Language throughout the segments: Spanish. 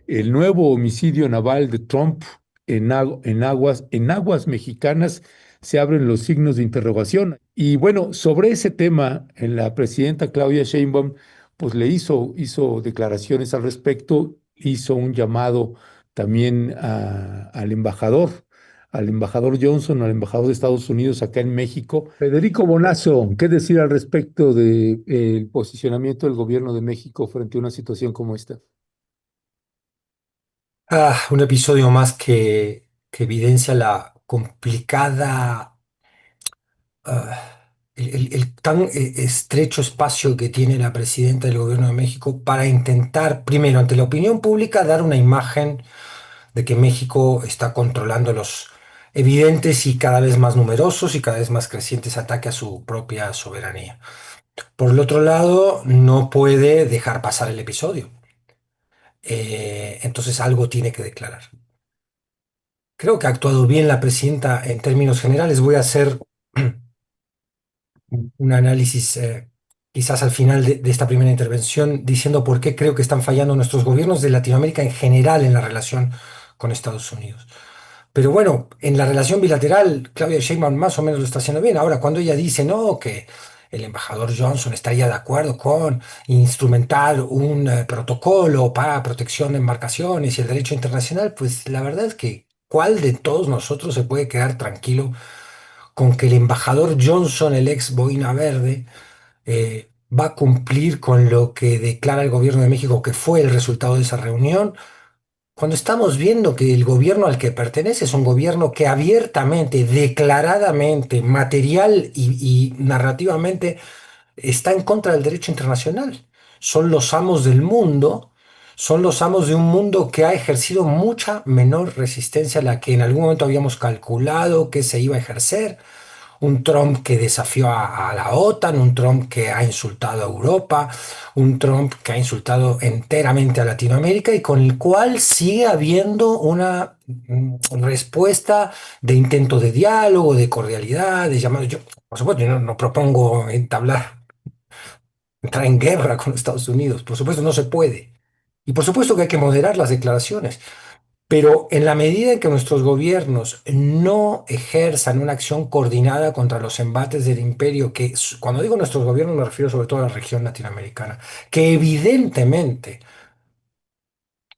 El nuevo homicidio naval de Trump en aguas mexicanas se abren los signos de interrogación. Y bueno, sobre ese tema, la presidenta Claudia Sheinbaum, pues hizo declaraciones al respecto, hizo un llamado también al embajador Johnson, al embajador de Estados Unidos acá en México. Federico Bonazo, ¿qué decir al respecto del posicionamiento del gobierno de México frente a una situación como esta? Un episodio más que evidencia la complicada, el tan estrecho espacio que tiene la presidenta del gobierno de México para intentar, primero, ante la opinión pública, dar una imagen de que México está controlando los evidentes y cada vez más numerosos y cada vez más crecientes ataques a su propia soberanía. Por el otro lado, no puede dejar pasar el episodio. Entonces algo tiene que declarar. Creo que ha actuado bien la presidenta en términos generales. Voy a hacer un análisis quizás al final de esta primera intervención diciendo por qué creo que están fallando nuestros gobiernos de Latinoamérica en general en la relación con Estados Unidos. Pero bueno, en la relación bilateral, Claudia Sheinbaum más o menos lo está haciendo bien. Ahora, cuando ella dice, no, que el embajador Johnson estaría de acuerdo con instrumentar un protocolo para protección de embarcaciones y el derecho internacional, pues la verdad es que ¿cuál de todos nosotros se puede quedar tranquilo con que el embajador Johnson, el ex Boina Verde, va a cumplir con lo que declara el gobierno de México que fue el resultado de esa reunión? Cuando estamos viendo que el gobierno al que pertenece es un gobierno que abiertamente, declaradamente, material y narrativamente está en contra del derecho internacional. Son los amos del mundo, son los amos de un mundo que ha ejercido mucha menor resistencia a la que en algún momento habíamos calculado que se iba a ejercer. Un Trump que desafió a la OTAN, un Trump que ha insultado a Europa, un Trump que ha insultado enteramente a Latinoamérica y con el cual sigue habiendo una respuesta de intento de diálogo, de cordialidad, de llamado. Yo, por supuesto, yo no propongo entrar en guerra con Estados Unidos, por supuesto, no se puede. Y por supuesto que hay que moderar las declaraciones. Pero en la medida en que nuestros gobiernos no ejerzan una acción coordinada contra los embates del imperio, cuando digo nuestros gobiernos me refiero sobre todo a la región latinoamericana, que evidentemente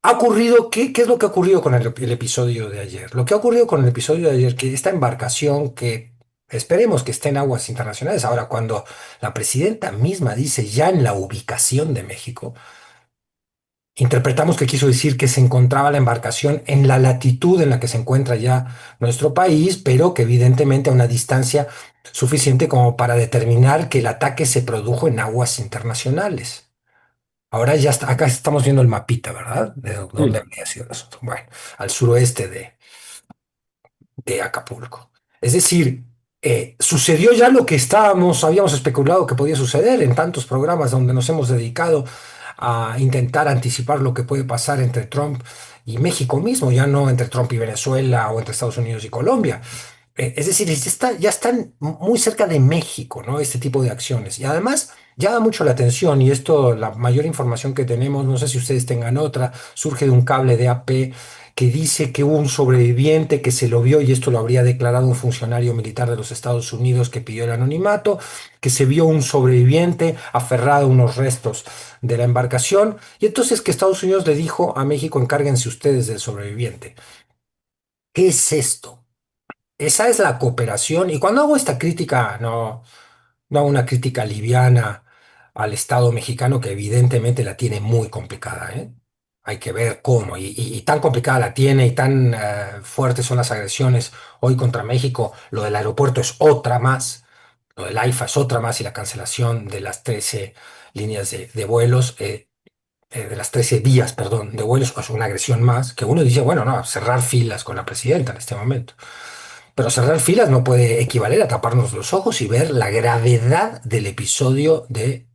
ha ocurrido, ¿qué es lo que ha ocurrido con el episodio de ayer? Lo que ha ocurrido con el episodio de ayer, que esta embarcación que esperemos que esté en aguas internacionales, ahora cuando la presidenta misma dice ya en la ubicación de México, interpretamos que quiso decir que se encontraba la embarcación en la latitud en la que se encuentra ya nuestro país, pero que evidentemente a una distancia suficiente como para determinar que el ataque se produjo en aguas internacionales. Ahora ya está, acá estamos viendo el mapita, ¿verdad? De dónde Sí. habría sido el asunto. Bueno, al suroeste de Acapulco. Es decir, sucedió ya lo que habíamos especulado que podía suceder en tantos programas donde nos hemos dedicado a intentar anticipar lo que puede pasar entre Trump y México mismo, ya no entre Trump y Venezuela o entre Estados Unidos y Colombia. Es decir, ya están muy cerca de México, ¿no? Este tipo de acciones. Y además llama mucho la atención, y esto, la mayor información que tenemos, no sé si ustedes tengan otra, surge de un cable de AP que dice que hubo un sobreviviente que se lo vio, y esto lo habría declarado un funcionario militar de los Estados Unidos que pidió el anonimato, que se vio un sobreviviente aferrado a unos restos de la embarcación, y entonces que Estados Unidos le dijo a México, encárguense ustedes del sobreviviente. ¿Qué es esto? Esa es la cooperación. Y cuando hago esta crítica, no hago una crítica liviana al Estado mexicano, que evidentemente la tiene muy complicada, ¿eh? Hay que ver cómo. Y tan complicada la tiene y tan fuertes son las agresiones hoy contra México. Lo del aeropuerto es otra más. Lo del AIFA es otra más y la cancelación de las 13 líneas de vuelos, de las 13 vías, perdón, de vuelos, es una agresión más, que uno dice, bueno, no, cerrar filas con la presidenta en este momento. Pero cerrar filas no puede equivaler a taparnos los ojos y ver la gravedad del episodio de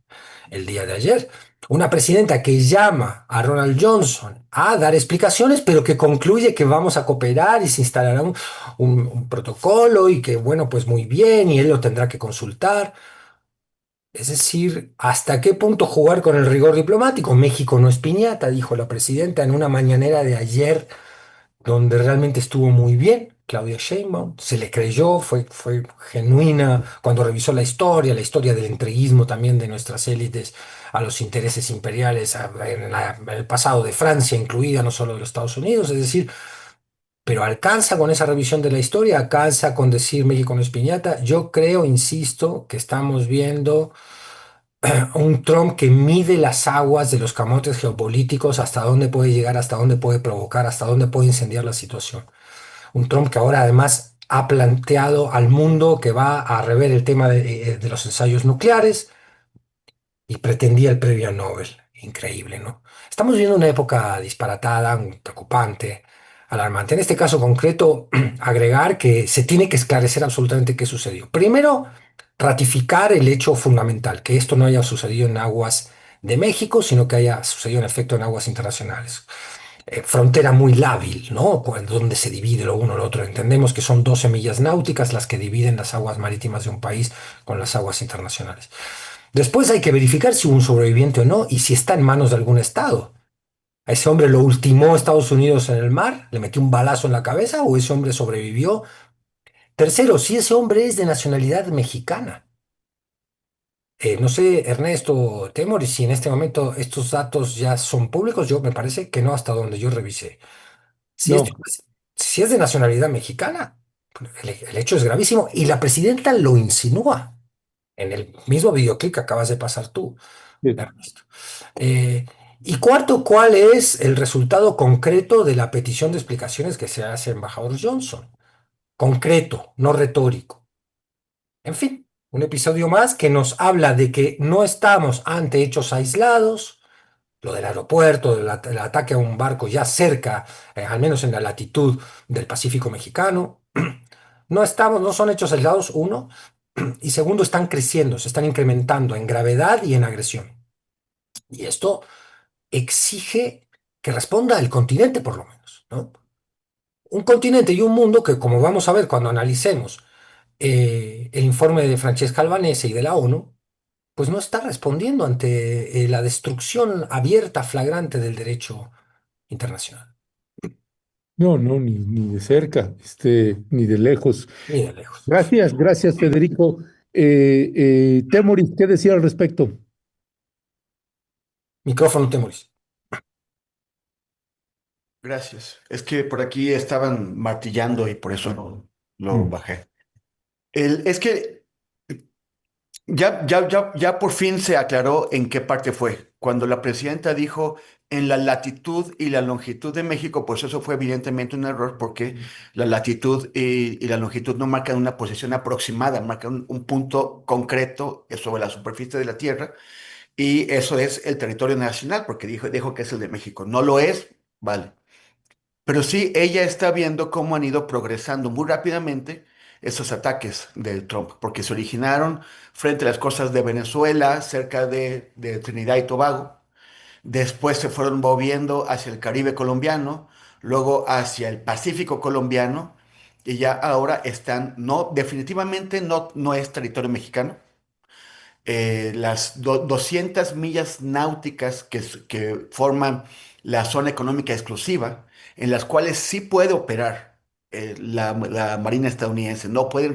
el día de ayer. Una presidenta que llama a Ronald Johnson a dar explicaciones, pero que concluye que vamos a cooperar y se instalará un protocolo y que, bueno, pues muy bien, y él lo tendrá que consultar. Es decir, ¿hasta qué punto jugar con el rigor diplomático? México no es piñata, dijo la presidenta en una mañanera de ayer, donde realmente estuvo muy bien. Claudia Sheinbaum se le creyó, fue genuina cuando revisó la historia del entreguismo también de nuestras élites a los intereses imperiales en el pasado de Francia, incluida, no solo de los Estados Unidos. Es decir, pero alcanza con esa revisión de la historia, alcanza con decir México no es piñata. Yo creo, insisto, que estamos viendo un Trump que mide las aguas de los camotes geopolíticos, hasta dónde puede llegar, hasta dónde puede provocar, hasta dónde puede incendiar la situación. Un Trump que ahora además ha planteado al mundo que va a rever el tema de los ensayos nucleares y pretendía el premio Nobel. Increíble, ¿no? Estamos viviendo una época disparatada, preocupante, alarmante. En este caso concreto, agregar que se tiene que esclarecer absolutamente qué sucedió. Primero, ratificar el hecho fundamental, que esto no haya sucedido en aguas de México, sino que haya sucedido en efecto en aguas internacionales. Frontera muy lábil, ¿no? Donde se divide lo uno o lo otro. Entendemos que son 12 millas náuticas las que dividen las aguas marítimas de un país con las aguas internacionales. Después hay que verificar si hubo un sobreviviente o no y si está en manos de algún estado. ¿A ese hombre lo ultimó Estados Unidos en el mar? ¿Le metió un balazo en la cabeza o ese hombre sobrevivió? Tercero, si ese hombre es de nacionalidad mexicana. No sé, Ernesto Temori, si en este momento estos datos ya son públicos, yo me parece que no hasta donde yo revisé. Si, este- No, si es de nacionalidad mexicana, el hecho es gravísimo y la presidenta lo insinúa en el mismo videoclip que acabas de pasar tú, eh, Ernesto. Eh, y cuarto, ¿cuál es el resultado concreto de la petición de explicaciones que se hace embajador Johnson? Concreto, no retórico. En fin, un episodio más que nos habla de que no estamos ante hechos aislados, lo del aeropuerto, el ataque a un barco ya cerca, al menos en la latitud del Pacífico mexicano. No estamos, no son hechos aislados, uno, y segundo, están creciendo, se están incrementando en gravedad y en agresión. Y esto exige que responda el continente, por lo menos, ¿no? Un continente y un mundo que, como vamos a ver cuando analicemos el informe de Francesca Albanese y de la ONU, pues no está respondiendo ante la destrucción abierta, flagrante del derecho internacional, no, no, ni de cerca, ni de lejos. ni de lejos. Gracias, gracias, Federico. Temoris, ¿qué decir al respecto? Micrófono, Temoris. Gracias. Es que por aquí estaban martillando y por eso lo Mm. bajé. Es que ya por fin se aclaró en qué parte fue. Cuando la presidenta dijo en la latitud y la longitud de México, pues eso fue evidentemente un error porque la latitud y la longitud no marcan una posición aproximada, marcan un punto concreto sobre la superficie de la Tierra y eso es el territorio nacional porque dijo que es el de México. No lo es, vale. Pero sí, ella está viendo cómo han ido progresando muy rápidamente esos ataques de Trump, porque se originaron frente a las costas de Venezuela, cerca de Trinidad y Tobago. Después se fueron moviendo hacia el Caribe colombiano, luego hacia el Pacífico colombiano, y ya ahora están, no, definitivamente no es territorio mexicano, las 200 millas náuticas que forman la zona económica exclusiva, en las cuales sí puede operar la Marina estadounidense. No pueden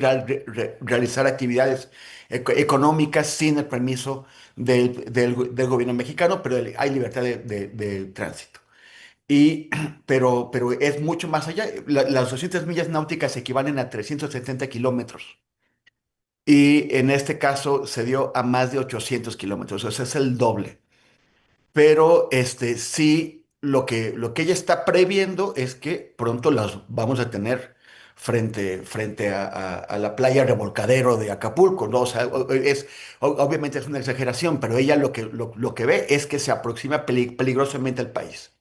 realizar actividades económicas sin el permiso del gobierno mexicano, pero hay libertad de tránsito. Pero es mucho más allá. Las 200 millas náuticas equivalen a 370 kilómetros. Y en este caso se dio a más de 800 kilómetros, o sea, es el doble. Pero sí, lo que ella está previendo es que pronto las vamos a tener frente a la playa Revolcadero de Acapulco, ¿no? O sea, obviamente es una exageración, pero ella lo que ve es que se aproxima peligrosamente al país.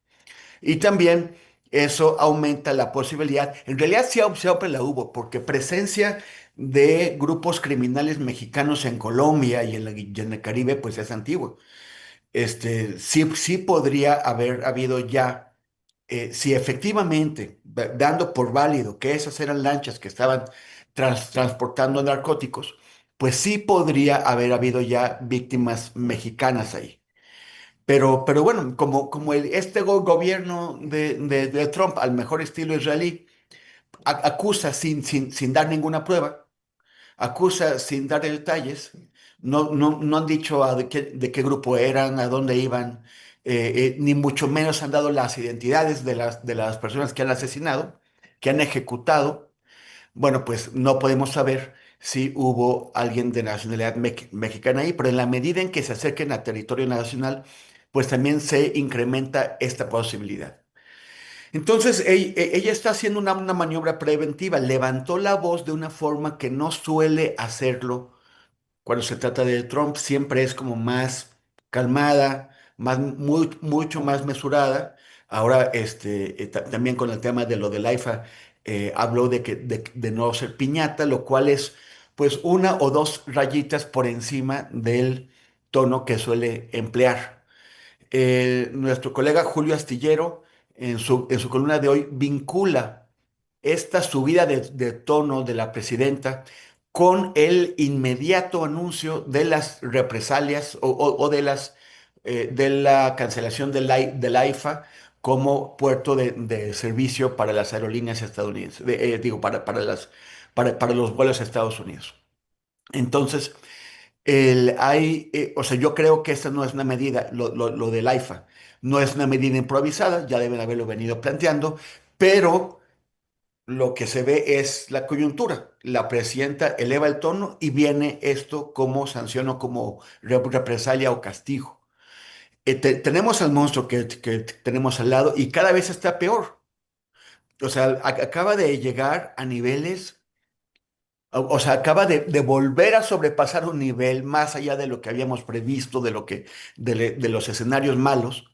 Y también eso aumenta la posibilidad, en realidad siempre la hubo, porque presencia de grupos criminales mexicanos en Colombia y en el Caribe, pues es antiguo. Sí podría haber habido ya, si efectivamente, dando por válido que esas eran lanchas que estaban transportando narcóticos, pues sí podría haber habido ya víctimas mexicanas ahí. Pero bueno, como este gobierno de Trump, al mejor estilo israelí, acusa sin dar ninguna prueba, acusa sin dar detalles, no han dicho de qué grupo eran, a dónde iban, ni mucho menos han dado las identidades de las personas que han asesinado, que han ejecutado. Bueno, pues no podemos saber si hubo alguien de nacionalidad mexicana ahí, pero en la medida en que se acerquen a territorio nacional, pues también se incrementa esta posibilidad. Entonces, ella está haciendo una maniobra preventiva, levantó la voz de una forma que no suele hacerlo cuando se trata de Trump, siempre es como más calmada, mucho más mesurada. Ahora, también con el tema de lo del AIFA, habló de no ser piñata, lo cual es pues una o dos rayitas por encima del tono que suele emplear. Nuestro colega Julio Astillero, en su columna de hoy, vincula esta subida de tono de la presidenta con el inmediato anuncio de las represalias o de la cancelación del AIFA como puerto de servicio para las aerolíneas estadounidenses, digo, para los vuelos a Estados Unidos. Entonces, o sea, yo creo que esta no es una medida, lo del AIFA, no es una medida improvisada, ya deben haberlo venido planteando, pero lo que se ve es la coyuntura. La presidenta eleva el tono y viene esto como sanción o como represalia o castigo. Tenemos al monstruo que tenemos al lado y cada vez está peor. O sea, acaba de llegar a niveles, o sea, acaba de volver a sobrepasar un nivel más allá de lo que habíamos previsto, de los escenarios malos,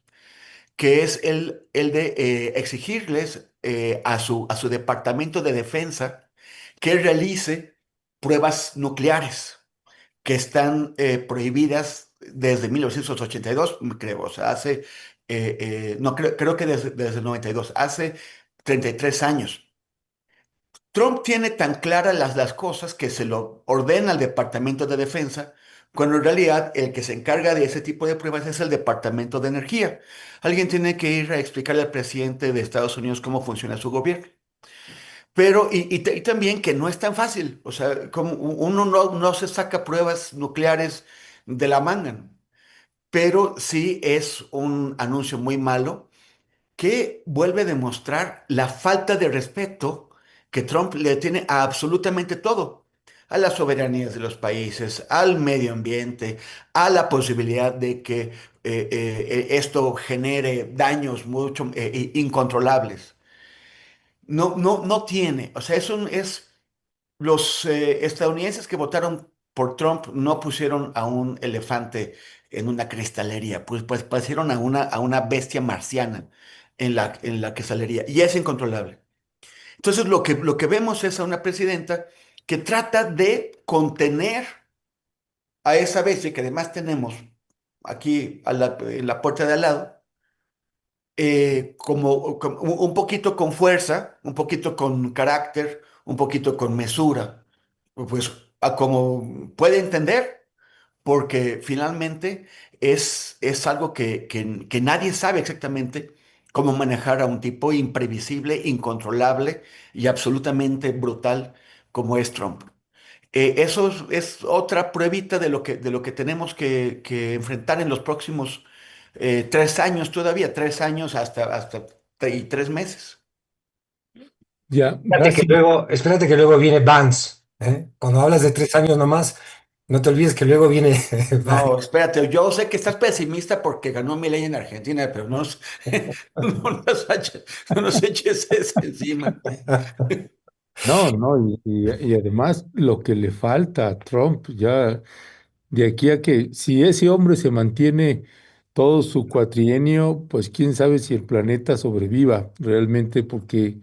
que es el de exigirles a su Departamento de Defensa que realice pruebas nucleares que están prohibidas desde 1982, creo, o sea, no, creo que desde el 92, hace 33 años. Trump tiene tan claras las cosas que se lo ordena al Departamento de Defensa, cuando en realidad el que se encarga de ese tipo de pruebas es el Departamento de Energía. Alguien tiene que ir a explicarle al presidente de Estados Unidos cómo funciona su gobierno. Pero, y también que no es tan fácil, o sea, como uno no se saca pruebas nucleares de la manga, pero sí es un anuncio muy malo que vuelve a demostrar la falta de respeto que Trump le tiene a absolutamente todo, a las soberanías de los países, al medio ambiente, a la posibilidad de que esto genere daños mucho incontrolables. No tiene, o sea, los estadounidenses que votaron por Trump no pusieron a un elefante en una cristalería, pues pusieron a una bestia marciana en la cristalería y es incontrolable. Entonces lo que vemos es a una presidenta que trata de contener a esa bestia que además tenemos aquí en la puerta de al lado, como un poquito con fuerza, un poquito con carácter, un poquito con mesura, pues a como puede entender, porque finalmente es algo que nadie sabe exactamente cómo manejar a un tipo imprevisible, incontrolable y absolutamente brutal como es Trump. Eso es otra pruebita de lo que tenemos que enfrentar en los próximos 3 años todavía, 3 años hasta y 3 meses. Ya, gracias. Espérate que luego viene Vance, ¿eh? Cuando hablas de 3 años nomás, no te olvides que luego viene Vance. No, espérate, yo sé que estás pesimista porque ganó Milei en Argentina, pero no nos eches ese encima. No, no, y además lo que le falta a Trump ya de aquí a que si ese hombre se mantiene todo su cuatrienio, pues quién sabe si el planeta sobreviva realmente, porque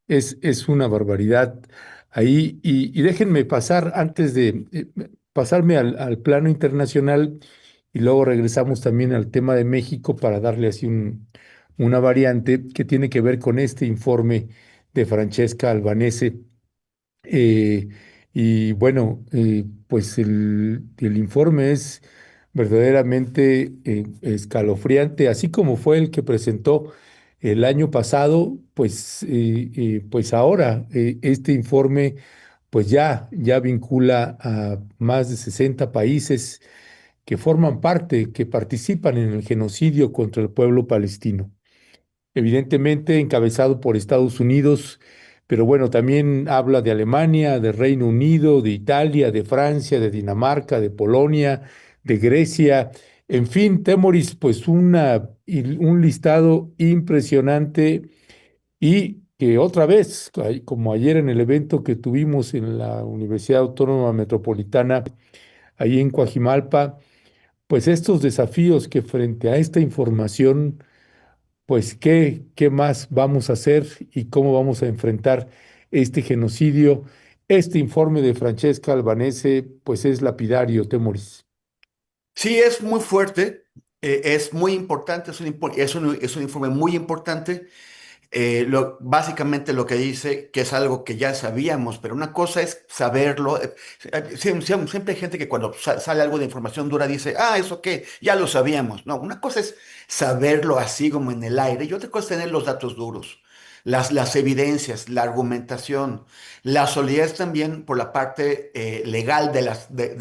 es una barbaridad ahí. Y déjenme pasar antes de pasarme al plano internacional y luego regresamos también al tema de México para darle así una variante que tiene que ver con este informe de Francesca Albanese, eh, Y bueno, pues el informe es verdaderamente escalofriante, así como fue el que presentó el año pasado, pues ahora este informe pues ya vincula a más de 60 países que forman parte, que participan en el genocidio contra el pueblo palestino, evidentemente encabezado por Estados Unidos, pero bueno, también habla de Alemania, de Reino Unido, de Italia, de Francia, de Dinamarca, de Polonia, de Grecia, en fin, Temoris, pues un listado impresionante y que otra vez, como ayer en el evento que tuvimos en la Universidad Autónoma Metropolitana, ahí en Coajimalpa, pues estos desafíos que frente a esta información pues qué más vamos a hacer y cómo vamos a enfrentar este genocidio. Este informe de Francesca Albanese, pues es lapidario, Temoris. Sí, es muy fuerte, es muy importante, es un informe muy importante. Básicamente lo que dice, que es algo que ya sabíamos, pero una cosa es saberlo. Siempre hay gente que cuando sale algo de información dura dice, ah, ¿eso qué? Ya lo sabíamos. No, una cosa es saberlo así como en el aire y otra cosa es tener los datos duros, las evidencias, la argumentación, la solidez también por la parte legal de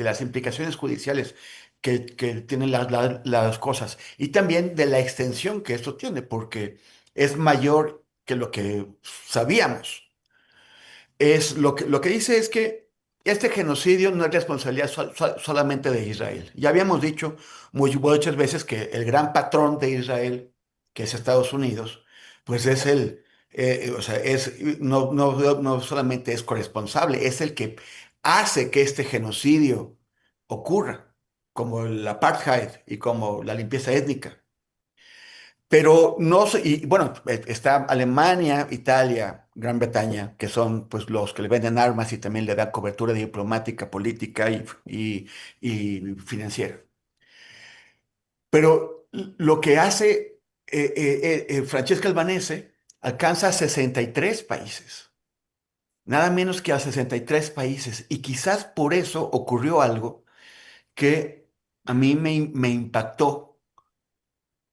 las implicaciones judiciales que tienen las cosas y también de la extensión que esto tiene, porque es mayor que lo que sabíamos. Lo que dice es que este genocidio no es responsabilidad solamente de Israel. Ya habíamos dicho muchas veces que el gran patrón de Israel, que es Estados Unidos, pues es o sea, no solamente es corresponsable, es el que hace que este genocidio ocurra, como el apartheid y como la limpieza étnica. Pero no sé, y bueno, está Alemania, Italia, Gran Bretaña, que son pues los que le venden armas y también le dan cobertura diplomática, política y financiera. Pero lo que hace Francesca Albanese alcanza a 63 países, nada menos que a 63 países. Y quizás por eso ocurrió algo que a mí me impactó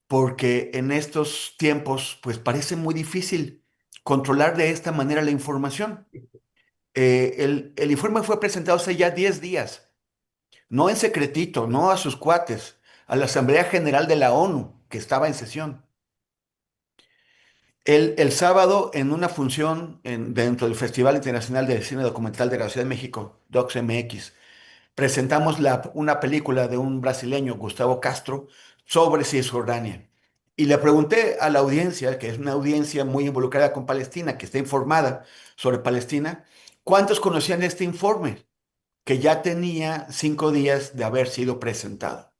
porque en estos tiempos pues parece muy difícil controlar de esta manera la información. El informe fue presentado hace ya 10 días, no en secretito, no a sus cuates, a la Asamblea General de la ONU, que estaba en sesión. El sábado, en una función dentro del Festival Internacional de Cine Documental de la Ciudad de México, DocsMX, presentamos una película de un brasileño, Gustavo Castro, sobre Cisjordania. Y le pregunté a la audiencia, que es una audiencia muy involucrada con Palestina, que está informada sobre Palestina, ¿cuántos conocían este informe? Que ya tenía 5 días de haber sido presentado.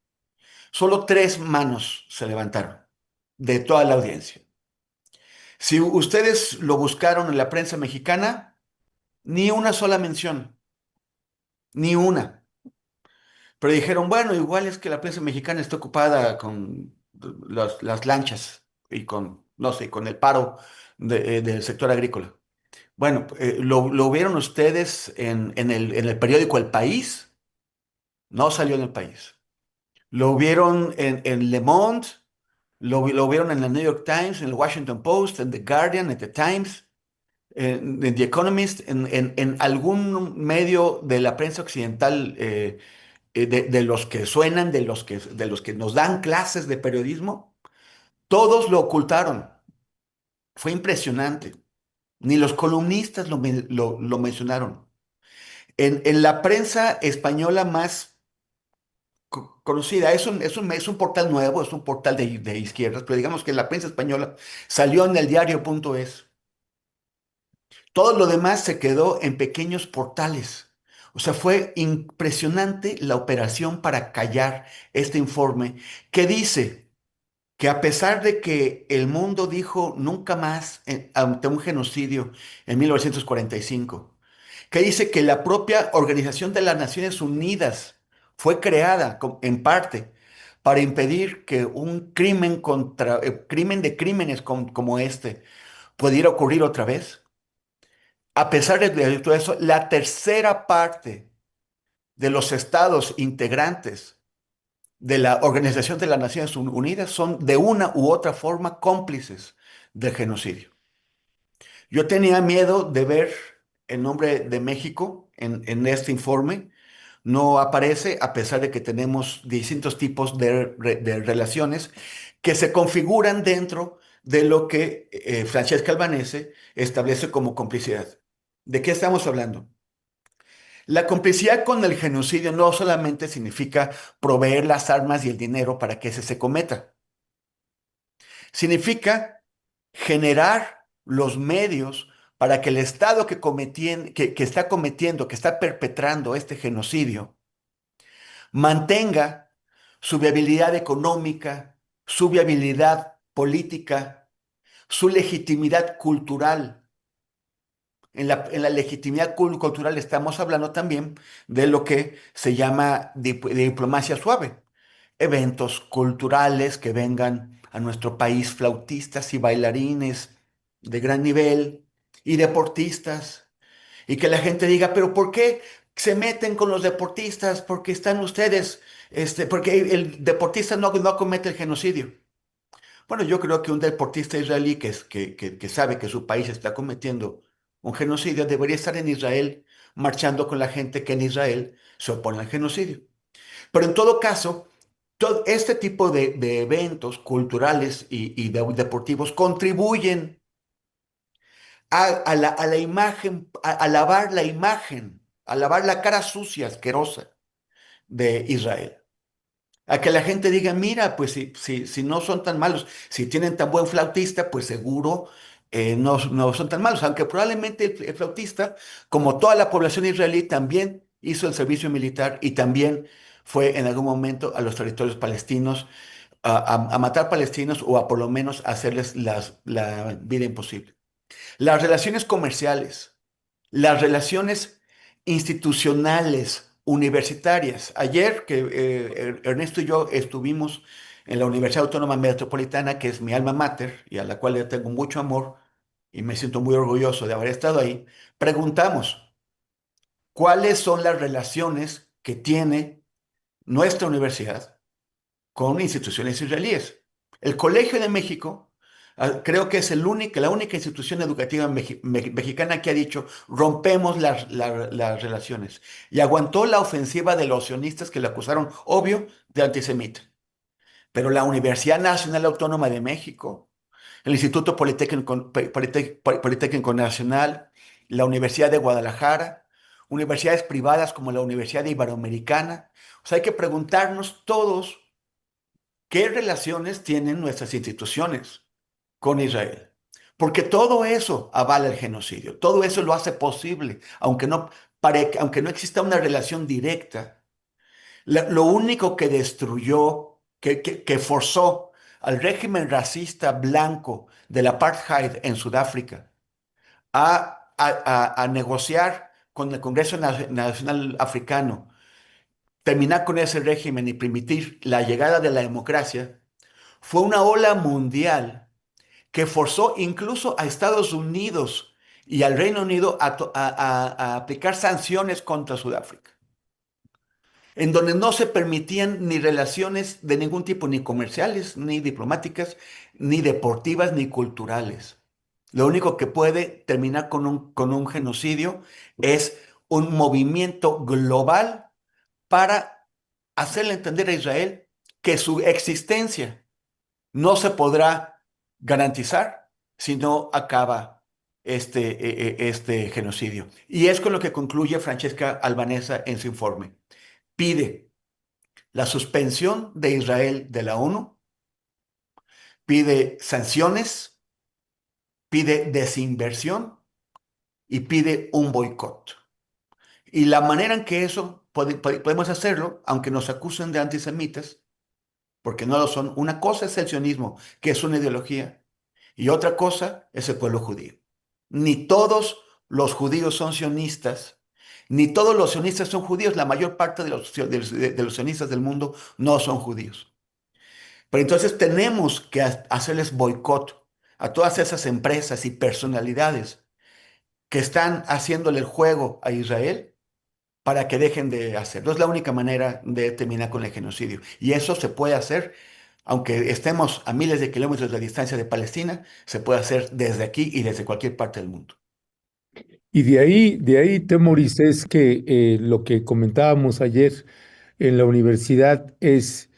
Solo 3 manos se levantaron de toda la audiencia. Si ustedes lo buscaron en la prensa mexicana, ni una sola mención, ni una. Pero dijeron, bueno, igual es que la prensa mexicana está ocupada con las lanchas y con, no sé, con el paro del sector agrícola. Bueno, lo vieron ustedes en el periódico El País, no salió en El País. Lo vieron en Le Monde, lo vieron en el New York Times, en el Washington Post, en The Guardian, en The Times, en The Economist, en algún medio de la prensa occidental de los que suenan, de los que nos dan clases de periodismo, todos lo ocultaron. Fue impresionante. Ni los columnistas lo mencionaron. En la prensa española más conocida, es un portal nuevo, es un portal de izquierdas, pero digamos que la prensa española salió en el diario.es. Todo lo demás se quedó en pequeños portales. O sea, fue impresionante la operación para callar este informe que dice que a pesar de que el mundo dijo nunca más ante un genocidio en 1945, que dice que la propia Organización de las Naciones Unidas fue creada en parte para impedir que un crimen de crímenes como este pudiera ocurrir otra vez. A pesar de todo eso, la tercera parte de los estados integrantes de la Organización de las Naciones Unidas son de una u otra forma cómplices del genocidio. Yo tenía miedo de ver el nombre de México en este informe. No aparece a pesar de que tenemos distintos tipos de relaciones que se configuran dentro de lo que Francesca Albanese establece como complicidad. ¿De qué estamos hablando? La complicidad con el genocidio no solamente significa proveer las armas y el dinero para que ese se cometa. Significa generar los medios para que el Estado que está cometiendo, que está perpetrando este genocidio, mantenga su viabilidad económica, su viabilidad política, su legitimidad cultural. En la legitimidad cultural estamos hablando también de lo que se llama diplomacia suave. Eventos culturales que vengan a nuestro país, flautistas y bailarines de gran nivel y deportistas, y que la gente diga, pero ¿por qué se meten con los deportistas? Porque están ustedes, porque el deportista no comete el genocidio. Bueno, yo creo que un deportista israelí que sabe que su país está cometiendo un genocidio debería estar en Israel marchando con la gente que en Israel se opone al genocidio. Pero en todo caso, todo este tipo de eventos culturales y deportivos contribuyen a la imagen, a lavar la imagen, a lavar la cara sucia, asquerosa de Israel. A que la gente diga, mira, pues si no son tan malos, si tienen tan buen flautista, pues seguro no son tan malos. Aunque probablemente el flautista, como toda la población israelí, también hizo el servicio militar y también fue en algún momento a los territorios palestinos a matar palestinos o a por lo menos hacerles la vida imposible. Las relaciones comerciales, las relaciones institucionales, universitarias. Ayer que Ernesto y yo estuvimos en la Universidad Autónoma Metropolitana, que es mi alma mater y a la cual le tengo mucho amor y me siento muy orgulloso de haber estado ahí, preguntamos cuáles son las relaciones que tiene nuestra universidad con instituciones israelíes. El Colegio de México, creo que es la única institución educativa mexicana que ha dicho, rompemos las relaciones. Y aguantó la ofensiva de los sionistas que le acusaron, obvio, de antisemita. Pero la Universidad Nacional Autónoma de México, el Instituto Politécnico Nacional, la Universidad de Guadalajara, universidades privadas como la Universidad Iberoamericana. O sea, hay que preguntarnos todos ¿qué relaciones tienen nuestras instituciones con Israel? Porque todo eso avala el genocidio, todo eso lo hace posible, aunque no exista una relación directa. Lo único que destruyó, que forzó al régimen racista blanco del apartheid en Sudáfrica a negociar con el Congreso Nacional Africano, terminar con ese régimen y permitir la llegada de la democracia, fue una ola mundial que forzó incluso a Estados Unidos y al Reino Unido a aplicar sanciones contra Sudáfrica, en donde no se permitían ni relaciones de ningún tipo, ni comerciales, ni diplomáticas, ni deportivas, ni culturales. Lo único que puede terminar con un genocidio es un movimiento global para hacerle entender a Israel que su existencia no se podrá garantizar si no acaba este genocidio. Y es con lo que concluye Francesca Albanesa en su informe. Pide la suspensión de Israel de la ONU, pide sanciones, pide desinversión y pide un boicot. Y la manera en que eso podemos hacerlo, aunque nos acusen de antisemitas, porque no lo son, una cosa es el sionismo, que es una ideología, y otra cosa es el pueblo judío. Ni todos los judíos son sionistas, ni todos los sionistas son judíos. La mayor parte de los sionistas del mundo no son judíos. Pero entonces tenemos que hacerles boicot a todas esas empresas y personalidades que están haciéndole el juego a Israel para que dejen de hacerlo. Es la única manera de terminar con el genocidio. Y eso se puede hacer, aunque estemos a miles de kilómetros de distancia de Palestina, se puede hacer desde aquí y desde cualquier parte del mundo. Y de ahí, Temoris, es que lo que comentábamos ayer en la universidad es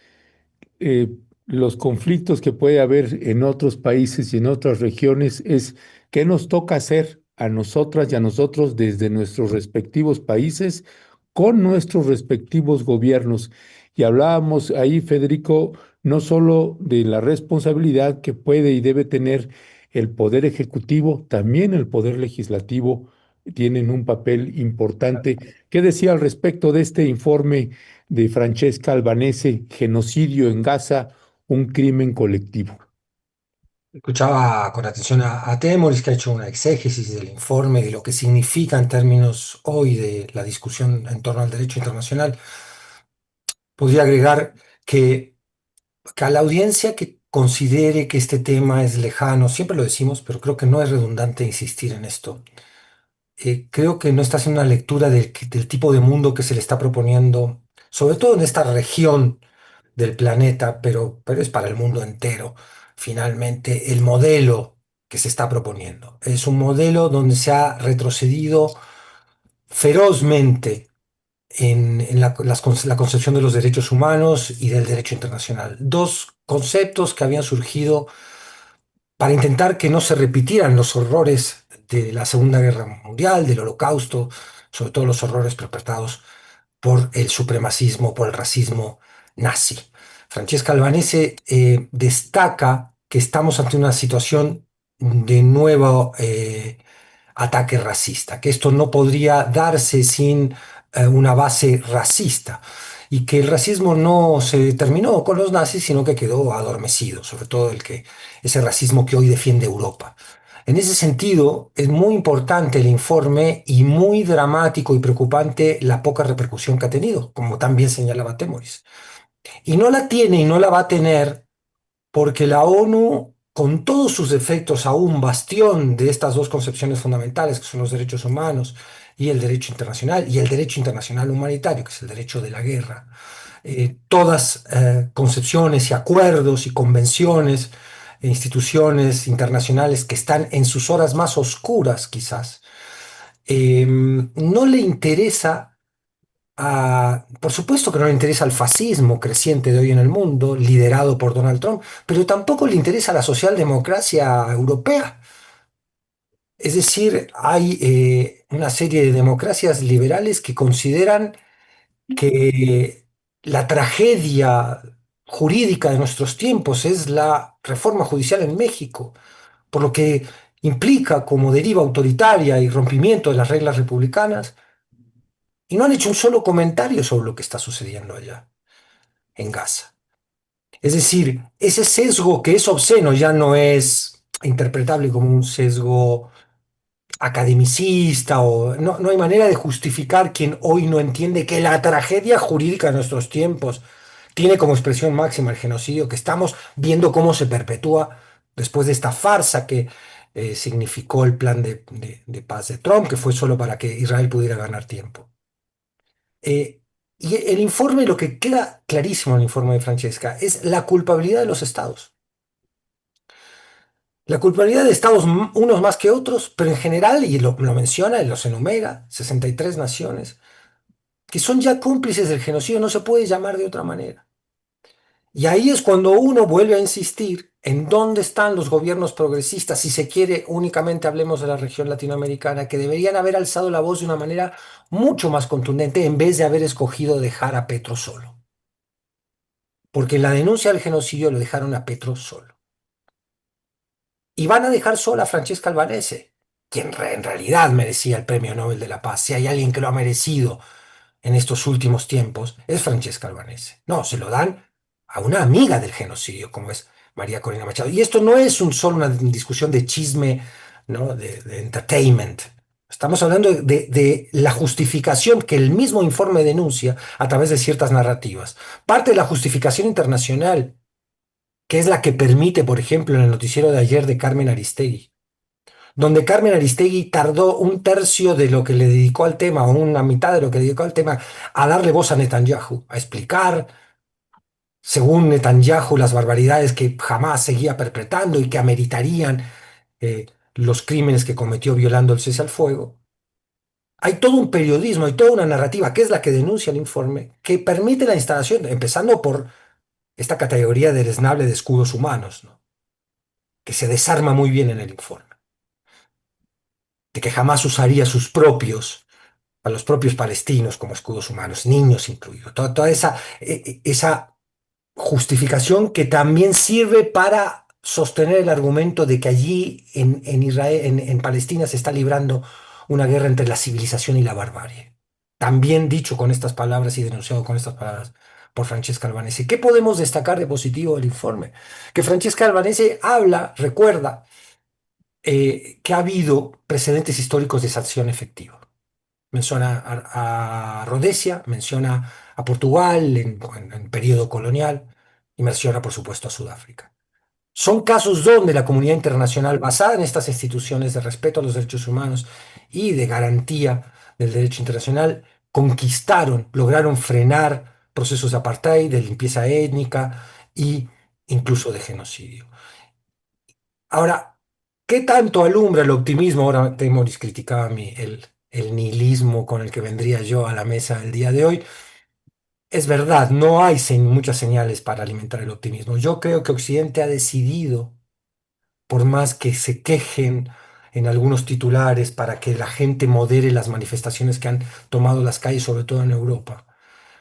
eh, los conflictos que puede haber en otros países y en otras regiones, es qué nos toca hacer a nosotras y a nosotros desde nuestros respectivos países con nuestros respectivos gobiernos. Y hablábamos ahí, Federico, no solo de la responsabilidad que puede y debe tener el poder ejecutivo, también el poder legislativo tienen un papel importante. ¿Qué decía al respecto de este informe de Francesca Albanese, Genocidio en Gaza, un crimen colectivo? Escuchaba con atención a Temoris, que ha hecho una exégesis del informe, de lo que significa en términos hoy de la discusión en torno al derecho internacional. Podría agregar que, que a la audiencia que considere que este tema es lejano, siempre lo decimos, pero creo que no es redundante insistir en esto. Creo que no está haciendo una lectura del tipo de mundo que se le está proponiendo, sobre todo en esta región del planeta, pero es para el mundo entero. Finalmente, el modelo que se está proponiendo es un modelo donde se ha retrocedido ferozmente la concepción de los derechos humanos y del derecho internacional. Dos conceptos que habían surgido para intentar que no se repitieran los horrores de la Segunda Guerra Mundial, del Holocausto, sobre todo los horrores perpetrados por el supremacismo, por el racismo nazi. Francesca Albanese destaca que estamos ante una situación de nuevo ataque racista, que esto no podría darse sin una base racista y que el racismo no se terminó con los nazis, sino que quedó adormecido, sobre todo ese racismo que hoy defiende Europa. En ese sentido, es muy importante el informe y muy dramático y preocupante la poca repercusión que ha tenido, como también señalaba Temoris. Y no la tiene y no la va a tener porque la ONU, con todos sus defectos, aún bastión de estas dos concepciones fundamentales, que son los derechos humanos y el derecho internacional, y el derecho internacional humanitario, que es el derecho de la guerra, todas concepciones y acuerdos y convenciones e instituciones internacionales que están en sus horas más oscuras, quizás, no le interesa por supuesto que no le interesa el fascismo creciente de hoy en el mundo, liderado por Donald Trump, pero tampoco le interesa la socialdemocracia europea. Es decir, hay una serie de democracias liberales que consideran que la tragedia jurídica de nuestros tiempos es la reforma judicial en México, por lo que implica como deriva autoritaria y rompimiento de las reglas republicanas, y no han hecho un solo comentario sobre lo que está sucediendo allá en Gaza. Es decir, ese sesgo que es obsceno ya no es interpretable como un sesgo academicista o no hay manera de justificar quien hoy no entiende que la tragedia jurídica de nuestros tiempos tiene como expresión máxima el genocidio, que estamos viendo cómo se perpetúa después de esta farsa que significó el plan de paz de Trump, que fue solo para que Israel pudiera ganar tiempo. Eh, y el informe, lo que queda clarísimo en el informe de Francesca, es la culpabilidad de los estados. La culpabilidad de estados, unos más que otros, pero en general, y lo menciona y los enumera, 63 naciones, que son ya cómplices del genocidio, no se puede llamar de otra manera. Y ahí es cuando uno vuelve a insistir en dónde están los gobiernos progresistas, si se quiere únicamente hablemos de la región latinoamericana, que deberían haber alzado la voz de una manera mucho más contundente en vez de haber escogido dejar a Petro solo. Porque en la denuncia del genocidio lo dejaron a Petro solo. Y van a dejar sola a Francesca Albanese, quien en realidad merecía el Premio Nobel de la Paz. Si hay alguien que lo ha merecido en estos últimos tiempos, es Francesca Albanese. No, se lo dan a una amiga del genocidio, como es María Corina Machado. Y esto no es solo una discusión de chisme, ¿no? De entertainment. Estamos hablando de la justificación que el mismo informe denuncia a través de ciertas narrativas. Parte de la justificación internacional, que es la que permite, por ejemplo, en el noticiero de ayer de Carmen Aristegui, donde Carmen Aristegui tardó un tercio de lo que le dedicó al tema, o una mitad de lo que le dedicó al tema, a darle voz a Netanyahu, a explicar, según Netanyahu, las barbaridades que jamás seguía perpetrando y que ameritarían los crímenes que cometió violando el cese al fuego. Hay todo un periodismo, hay toda una narrativa, que es la que denuncia el informe, que permite la instalación, empezando por esta categoría deleznable de escudos humanos, ¿no? Que se desarma muy bien en el informe, de que jamás usaría a los propios palestinos como escudos humanos, niños incluidos. Toda esa justificación que también sirve para sostener el argumento de que allí en Israel, en Palestina, se está librando una guerra entre la civilización y la barbarie. También dicho con estas palabras y denunciado con estas palabras por Francesca Albanese. ¿Qué podemos destacar de positivo del informe? Que Francesca Albanese habla, recuerda, que ha habido precedentes históricos de sanción efectiva. Menciona a Rhodesia, menciona a Portugal en periodo colonial y menciona, por supuesto, a Sudáfrica. Son casos donde la comunidad internacional, basada en estas instituciones de respeto a los derechos humanos y de garantía del derecho internacional, conquistaron, lograron frenar procesos de apartheid, de limpieza étnica e incluso de genocidio. Ahora, ¿qué tanto alumbra el optimismo? Ahora Temoris criticaba a mí el nihilismo con el que vendría yo a la mesa el día de hoy. Es verdad, no hay muchas señales para alimentar el optimismo. Yo creo que Occidente ha decidido, por más que se quejen en algunos titulares para que la gente modere las manifestaciones que han tomado las calles, sobre todo en Europa,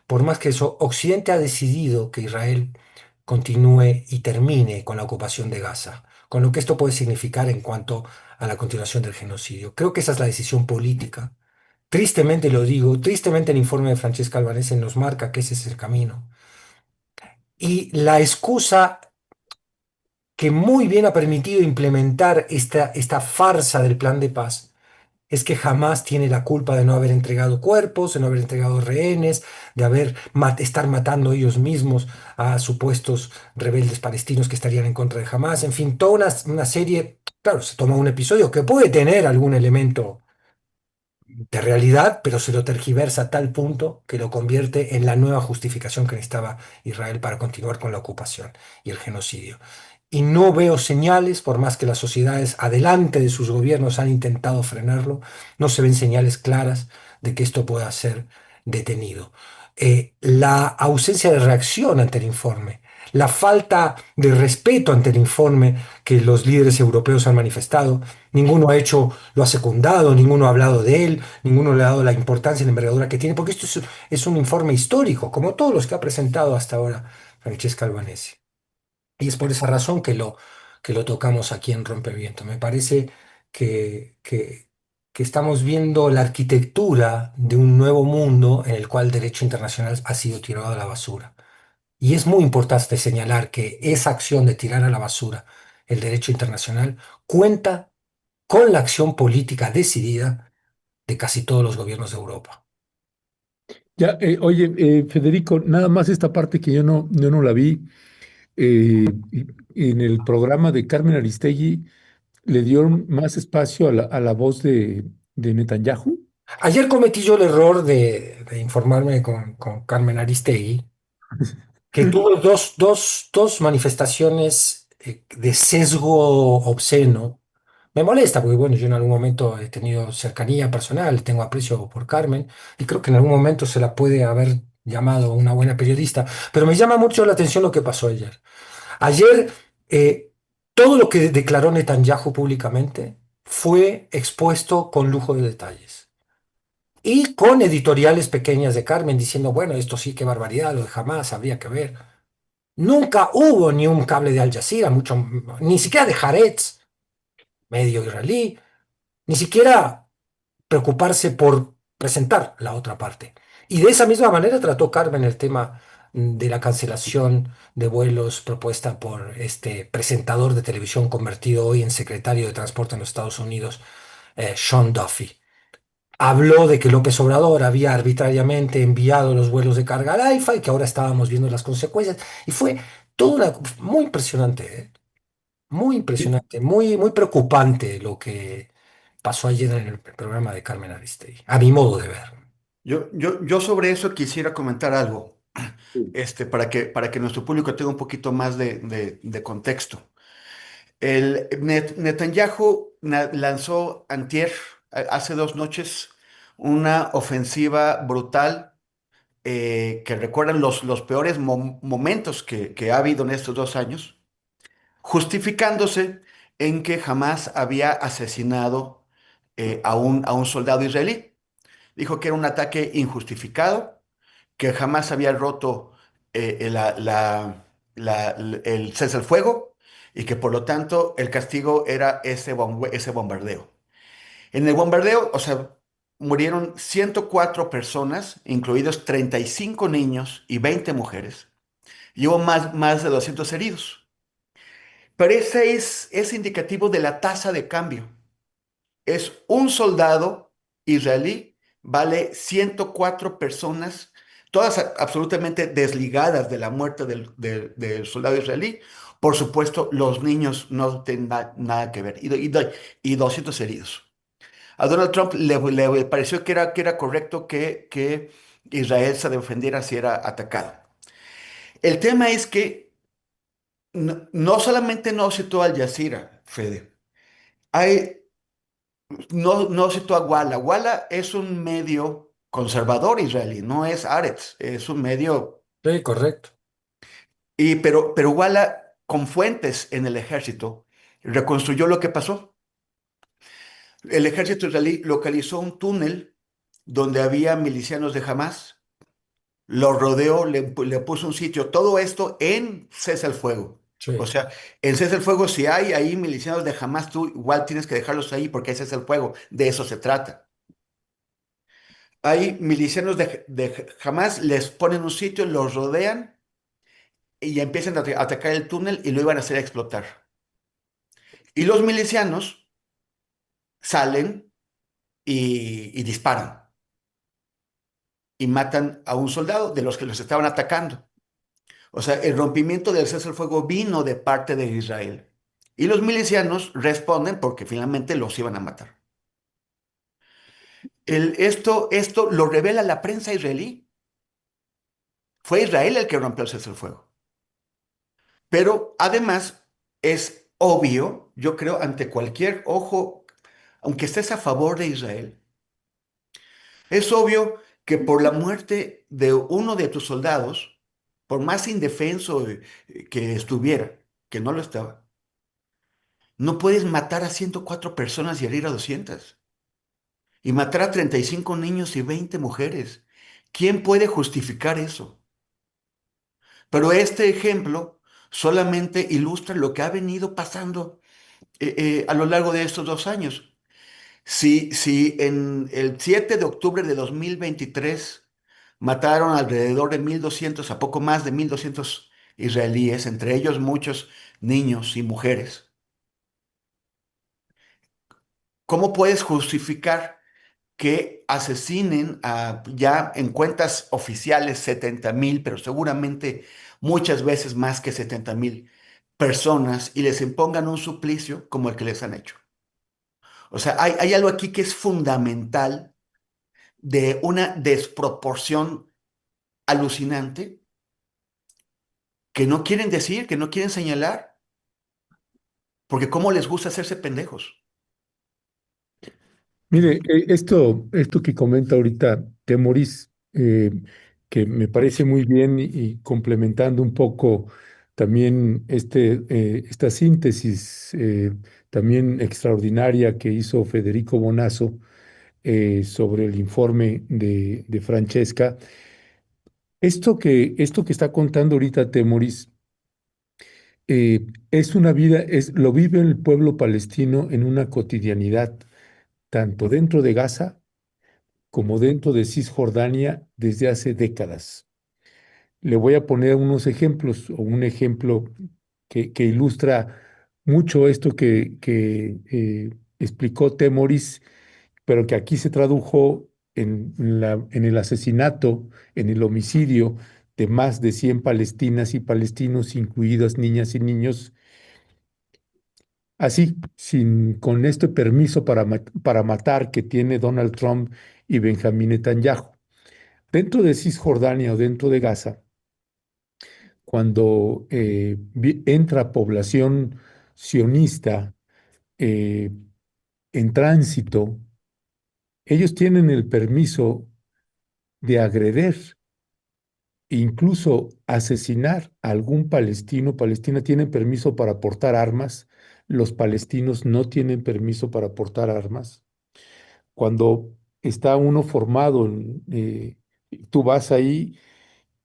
por más que eso, Occidente ha decidido que Israel continúe y termine con la ocupación de Gaza, con lo que esto puede significar en cuanto a la continuación del genocidio. Creo que esa es la decisión política. Tristemente lo digo, tristemente el informe de Francesca Albanese nos marca que ese es el camino. Y la excusa que muy bien ha permitido implementar esta farsa del plan de paz es que jamás tiene la culpa de no haber entregado cuerpos, de no haber entregado rehenes, de estar matando ellos mismos a supuestos rebeldes palestinos que estarían en contra de Hamas. En fin, toda una serie, claro, se toma un episodio que puede tener algún elemento de realidad, pero se lo tergiversa a tal punto que lo convierte en la nueva justificación que necesitaba Israel para continuar con la ocupación y el genocidio. Y no veo señales, por más que las sociedades adelante de sus gobiernos han intentado frenarlo, no se ven señales claras de que esto pueda ser detenido. La ausencia de reacción ante el informe, la falta de respeto ante el informe que los líderes europeos han manifestado, ninguno ha hecho, lo ha secundado, ninguno ha hablado de él, ninguno le ha dado la importancia y la envergadura que tiene, porque esto es un informe histórico, como todos los que ha presentado hasta ahora Francesca Albanese. Y es por esa razón que lo tocamos aquí en Rompeviento. Me parece que, que, que estamos viendo la arquitectura de un nuevo mundo en el cual el derecho internacional ha sido tirado a la basura. Y es muy importante señalar que esa acción de tirar a la basura el derecho internacional cuenta con la acción política decidida de casi todos los gobiernos de Europa. Ya, oye, Federico, nada más esta parte que yo no la vi. En el programa de Carmen Aristegui le dieron más espacio a la voz de Netanyahu. Ayer cometí yo el error de informarme con Carmen Aristegui, que tuvo dos manifestaciones de sesgo obsceno. Me molesta porque, bueno, yo en algún momento he tenido cercanía personal, tengo aprecio por Carmen y creo que en algún momento se la puede haber llamado una buena periodista, pero me llama mucho la atención lo que pasó ayer. Ayer, todo lo que declaró Netanyahu públicamente fue expuesto con lujo de detalles. Y con editoriales pequeñas de Carmen diciendo, bueno, esto sí, qué barbaridad, lo de jamás habría que ver. Nunca hubo ni un cable de Al Jazeera, ni siquiera de Haaretz, medio israelí, ni siquiera preocuparse por presentar la otra parte. Y de esa misma manera trató Carmen el tema de la cancelación de vuelos propuesta por este presentador de televisión convertido hoy en secretario de Transporte en los Estados Unidos, Sean Duffy. Habló de que López Obrador había arbitrariamente enviado los vuelos de carga al AIFA y que ahora estábamos viendo las consecuencias. Y fue todo muy impresionante, ¿eh? Muy Sí, impresionante, muy preocupante lo que pasó ayer en el programa de Carmen Aristegui, a mi modo de ver. Yo sobre eso quisiera comentar algo, sí, para que nuestro público tenga un poquito más de contexto. Netanyahu lanzó antier, hace 2 noches, una ofensiva brutal, que recuerdan los peores momentos que ha habido en estos 2 años, justificándose en que jamás había asesinado a un soldado israelí. Dijo que era un ataque injustificado, que jamás había roto el cese al fuego y que por lo tanto el castigo era ese bombardeo. En el bombardeo, o sea, murieron 104 personas, incluidos 35 niños y 20 mujeres, y hubo más de 200 heridos. Pero ese es indicativo de la tasa de cambio. Es un soldado israelí, vale 104 personas, todas absolutamente desligadas de la muerte del soldado israelí. Por supuesto, los niños no tienen nada que ver, y 200 heridos. A Donald Trump le pareció que era correcto que Israel se defendiera si era atacado. El tema es que no solamente no citó Al Jazeera, Fede. Hay, no citó a Walla. Walla es un medio conservador israelí, no es Haaretz, es un medio. Sí, correcto. Pero Walla, con fuentes en el ejército, reconstruyó lo que pasó. El ejército israelí localizó un túnel donde había milicianos de Hamas, lo rodeó, le puso un sitio, todo esto en cese al fuego. O Sí, sea, en cese al fuego, si hay ahí milicianos de Hamas, tú igual tienes que dejarlos ahí porque ese es el fuego, de eso se trata. Hay milicianos de Hamas, les ponen un sitio, los rodean y empiezan a atacar el túnel y lo iban a hacer explotar. Y los milicianos salen y disparan y matan a un soldado de los que los estaban atacando. O sea, el rompimiento del cese al fuego vino de parte de Israel. Y los milicianos responden porque finalmente los iban a matar. Esto lo revela la prensa israelí. Fue Israel el que rompió el cese al fuego. Pero además es obvio, yo creo, ante cualquier ojo, aunque estés a favor de Israel, es obvio que por la muerte de uno de tus soldados, por más indefenso que estuviera, que no lo estaba, no puedes matar a 104 personas y herir a 200. Y matar a 35 niños y 20 mujeres. ¿Quién puede justificar eso? Pero este ejemplo solamente ilustra lo que ha venido pasando a lo largo de estos 2 años. Si en el 7 de octubre de 2023 mataron alrededor de 1.200, a poco más de 1.200 israelíes, entre ellos muchos niños y mujeres, ¿cómo puedes justificar que asesinen ya en cuentas oficiales 70.000, pero seguramente muchas veces más que 70.000 personas y les impongan un suplicio como el que les han hecho? O sea, hay algo aquí que es fundamental de una desproporción alucinante que no quieren decir, que no quieren señalar, porque cómo les gusta hacerse pendejos. mire, esto que comenta ahorita Temoris, que me parece muy bien y complementando un poco también esta síntesis también extraordinaria que hizo Federico Bonazo sobre el informe de Francesca. Esto que está contando ahorita Temoris es una vida, lo vive el pueblo palestino en una cotidianidad, tanto dentro de Gaza como dentro de Cisjordania desde hace décadas. Le voy a poner unos ejemplos o un ejemplo que ilustra mucho esto que explicó Temoris, pero que aquí se tradujo en el asesinato, en el homicidio de más de 100 palestinas y palestinos, incluidas niñas y niños, así, con este permiso para matar que tiene Donald Trump y Benjamín Netanyahu. Dentro de Cisjordania o dentro de Gaza, cuando entra población sionista eh, en tránsito, ellos tienen el permiso de agreder e incluso asesinar a algún palestino. Palestina tiene permiso para portar armas, los palestinos no tienen permiso para portar armas. Cuando está uno formado, tú vas ahí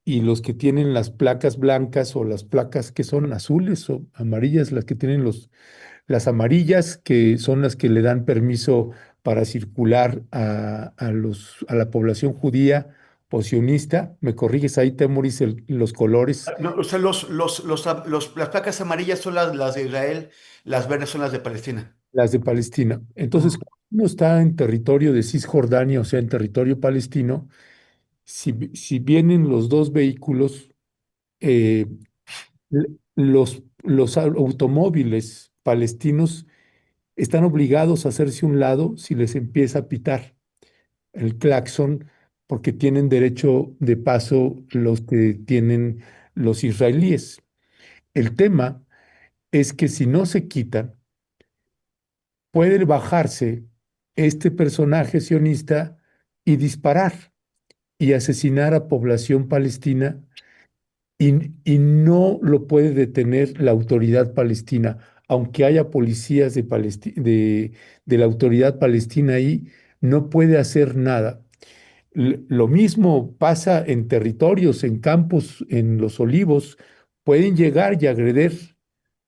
y los que tienen las placas blancas o las placas que son azules o amarillas, las que tienen las amarillas, que son las que le dan permiso para circular a la población judía o sionista. ¿Me corriges ahí, Temoris, los colores? No, o sea, las placas amarillas son las de Israel, las verdes son las de Palestina. Las de Palestina. Entonces, Ujú. cuando uno está en territorio de Cisjordania, o sea, en territorio palestino, si vienen los dos vehículos, eh, los automóviles palestinos están obligados a hacerse un lado si les empieza a pitar el claxon, porque tienen derecho de paso los que tienen los israelíes. El tema es que si no se quitan, puede bajarse este personaje sionista y disparar y asesinar a población palestina y no lo puede detener la autoridad palestina, aunque haya policías de la autoridad palestina ahí, no puede hacer nada. Lo mismo pasa en territorios, en campos, en los olivos, pueden llegar y agreder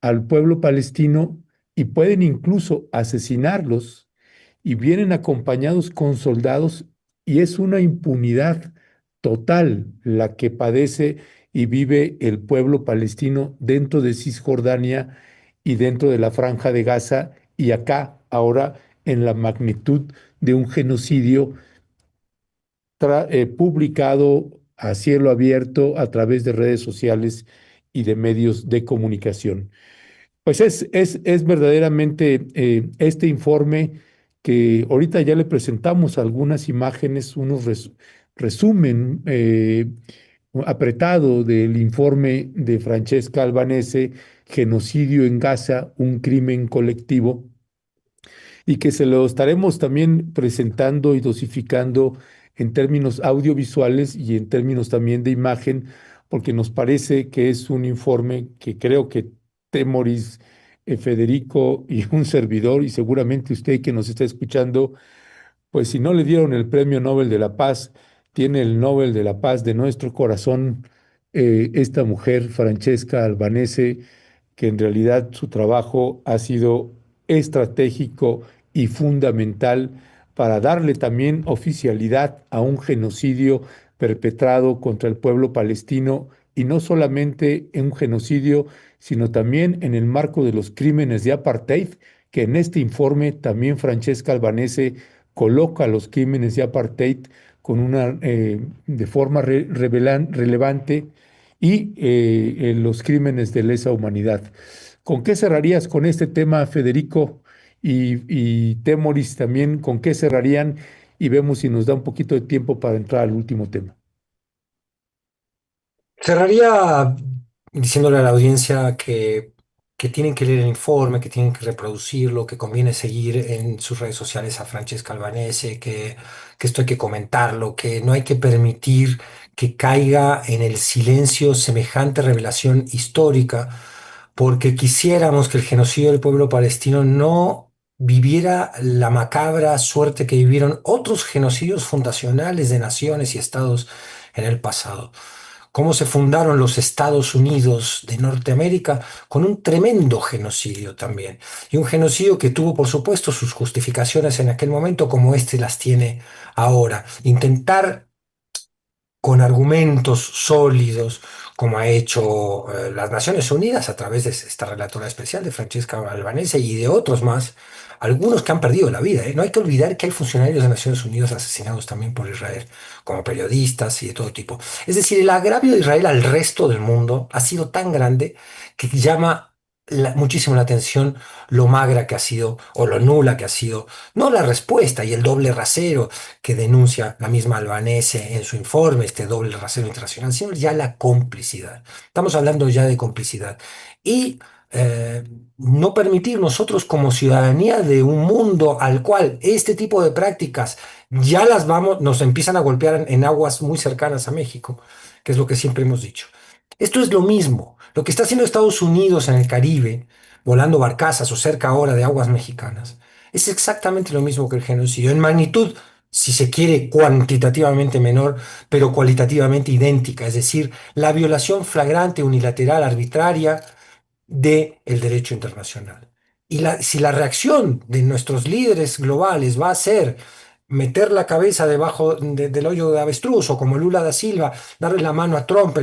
al pueblo palestino y pueden incluso asesinarlos y vienen acompañados con soldados y es una impunidad total la que padece y vive el pueblo palestino dentro de Cisjordania y dentro de la Franja de Gaza y acá ahora en la magnitud de un genocidio publicado a cielo abierto a través de redes sociales y de medios de comunicación. Pues es verdaderamente este informe que ahorita ya le presentamos algunas imágenes, resumen apretado del informe de Francesca Albanese, Genocidio en Gaza, un crimen colectivo, y que se lo estaremos también presentando y dosificando en términos audiovisuales y en términos también de imagen, porque nos parece que es un informe que creo que Temoris, Federico y un servidor, y seguramente usted que nos está escuchando, pues si no le dieron el Premio Nobel de la Paz, tiene el Nobel de la Paz de nuestro corazón, esta mujer, Francesca Albanese, que en realidad su trabajo ha sido estratégico y fundamental para darle también oficialidad a un genocidio perpetrado contra el pueblo palestino y no solamente en un genocidio, sino también en el marco de los crímenes de apartheid, que en este informe también Francesca Albanese coloca los crímenes de apartheid de forma relevante y los crímenes de lesa humanidad. ¿Con qué cerrarías con este tema, Federico? Y Temoris también, ¿con qué cerrarían? Y vemos si nos da un poquito de tiempo para entrar al último tema. Cerraría diciéndole a la audiencia que tienen que leer el informe, que tienen que reproducirlo, que conviene seguir en sus redes sociales a Francesca Albanese, que esto hay que comentarlo, que no hay que permitir que caiga en el silencio semejante revelación histórica, porque quisiéramos que el genocidio del pueblo palestino no viviera la macabra suerte que vivieron otros genocidios fundacionales de naciones y estados en el pasado. Cómo se fundaron los Estados Unidos de Norteamérica con un tremendo genocidio también. Y un genocidio que tuvo, por supuesto, sus justificaciones en aquel momento como este las tiene ahora. Intentar con argumentos sólidos, como ha hecho las Naciones Unidas a través de esta relatora especial de Francesca Albanese y de otros más, algunos que han perdido la vida, ¿eh? No hay que olvidar que hay funcionarios de Naciones Unidas asesinados también por Israel, como periodistas y de todo tipo. Es decir, el agravio de Israel al resto del mundo ha sido tan grande que llama muchísimo la atención lo magra que ha sido o lo nula que ha sido, no la respuesta y el doble rasero que denuncia la misma Albanese en su informe, este doble rasero internacional, sino ya la complicidad. Estamos hablando ya de complicidad. Y no permitir nosotros como ciudadanía de un mundo al cual este tipo de prácticas ya las vamos, nos empiezan a golpear en aguas muy cercanas a México, que es lo que siempre hemos dicho. Esto es lo mismo. Lo que está haciendo Estados Unidos en el Caribe, volando barcazas o cerca ahora de aguas mexicanas, es exactamente lo mismo que el genocidio. En magnitud, si se quiere, cuantitativamente menor, pero cualitativamente idéntica. Es decir, la violación flagrante, unilateral, arbitraria del derecho internacional. Y si la reacción de nuestros líderes globales va a ser meter la cabeza debajo del hoyo de avestruz, o como Lula da Silva, darle la mano a Trump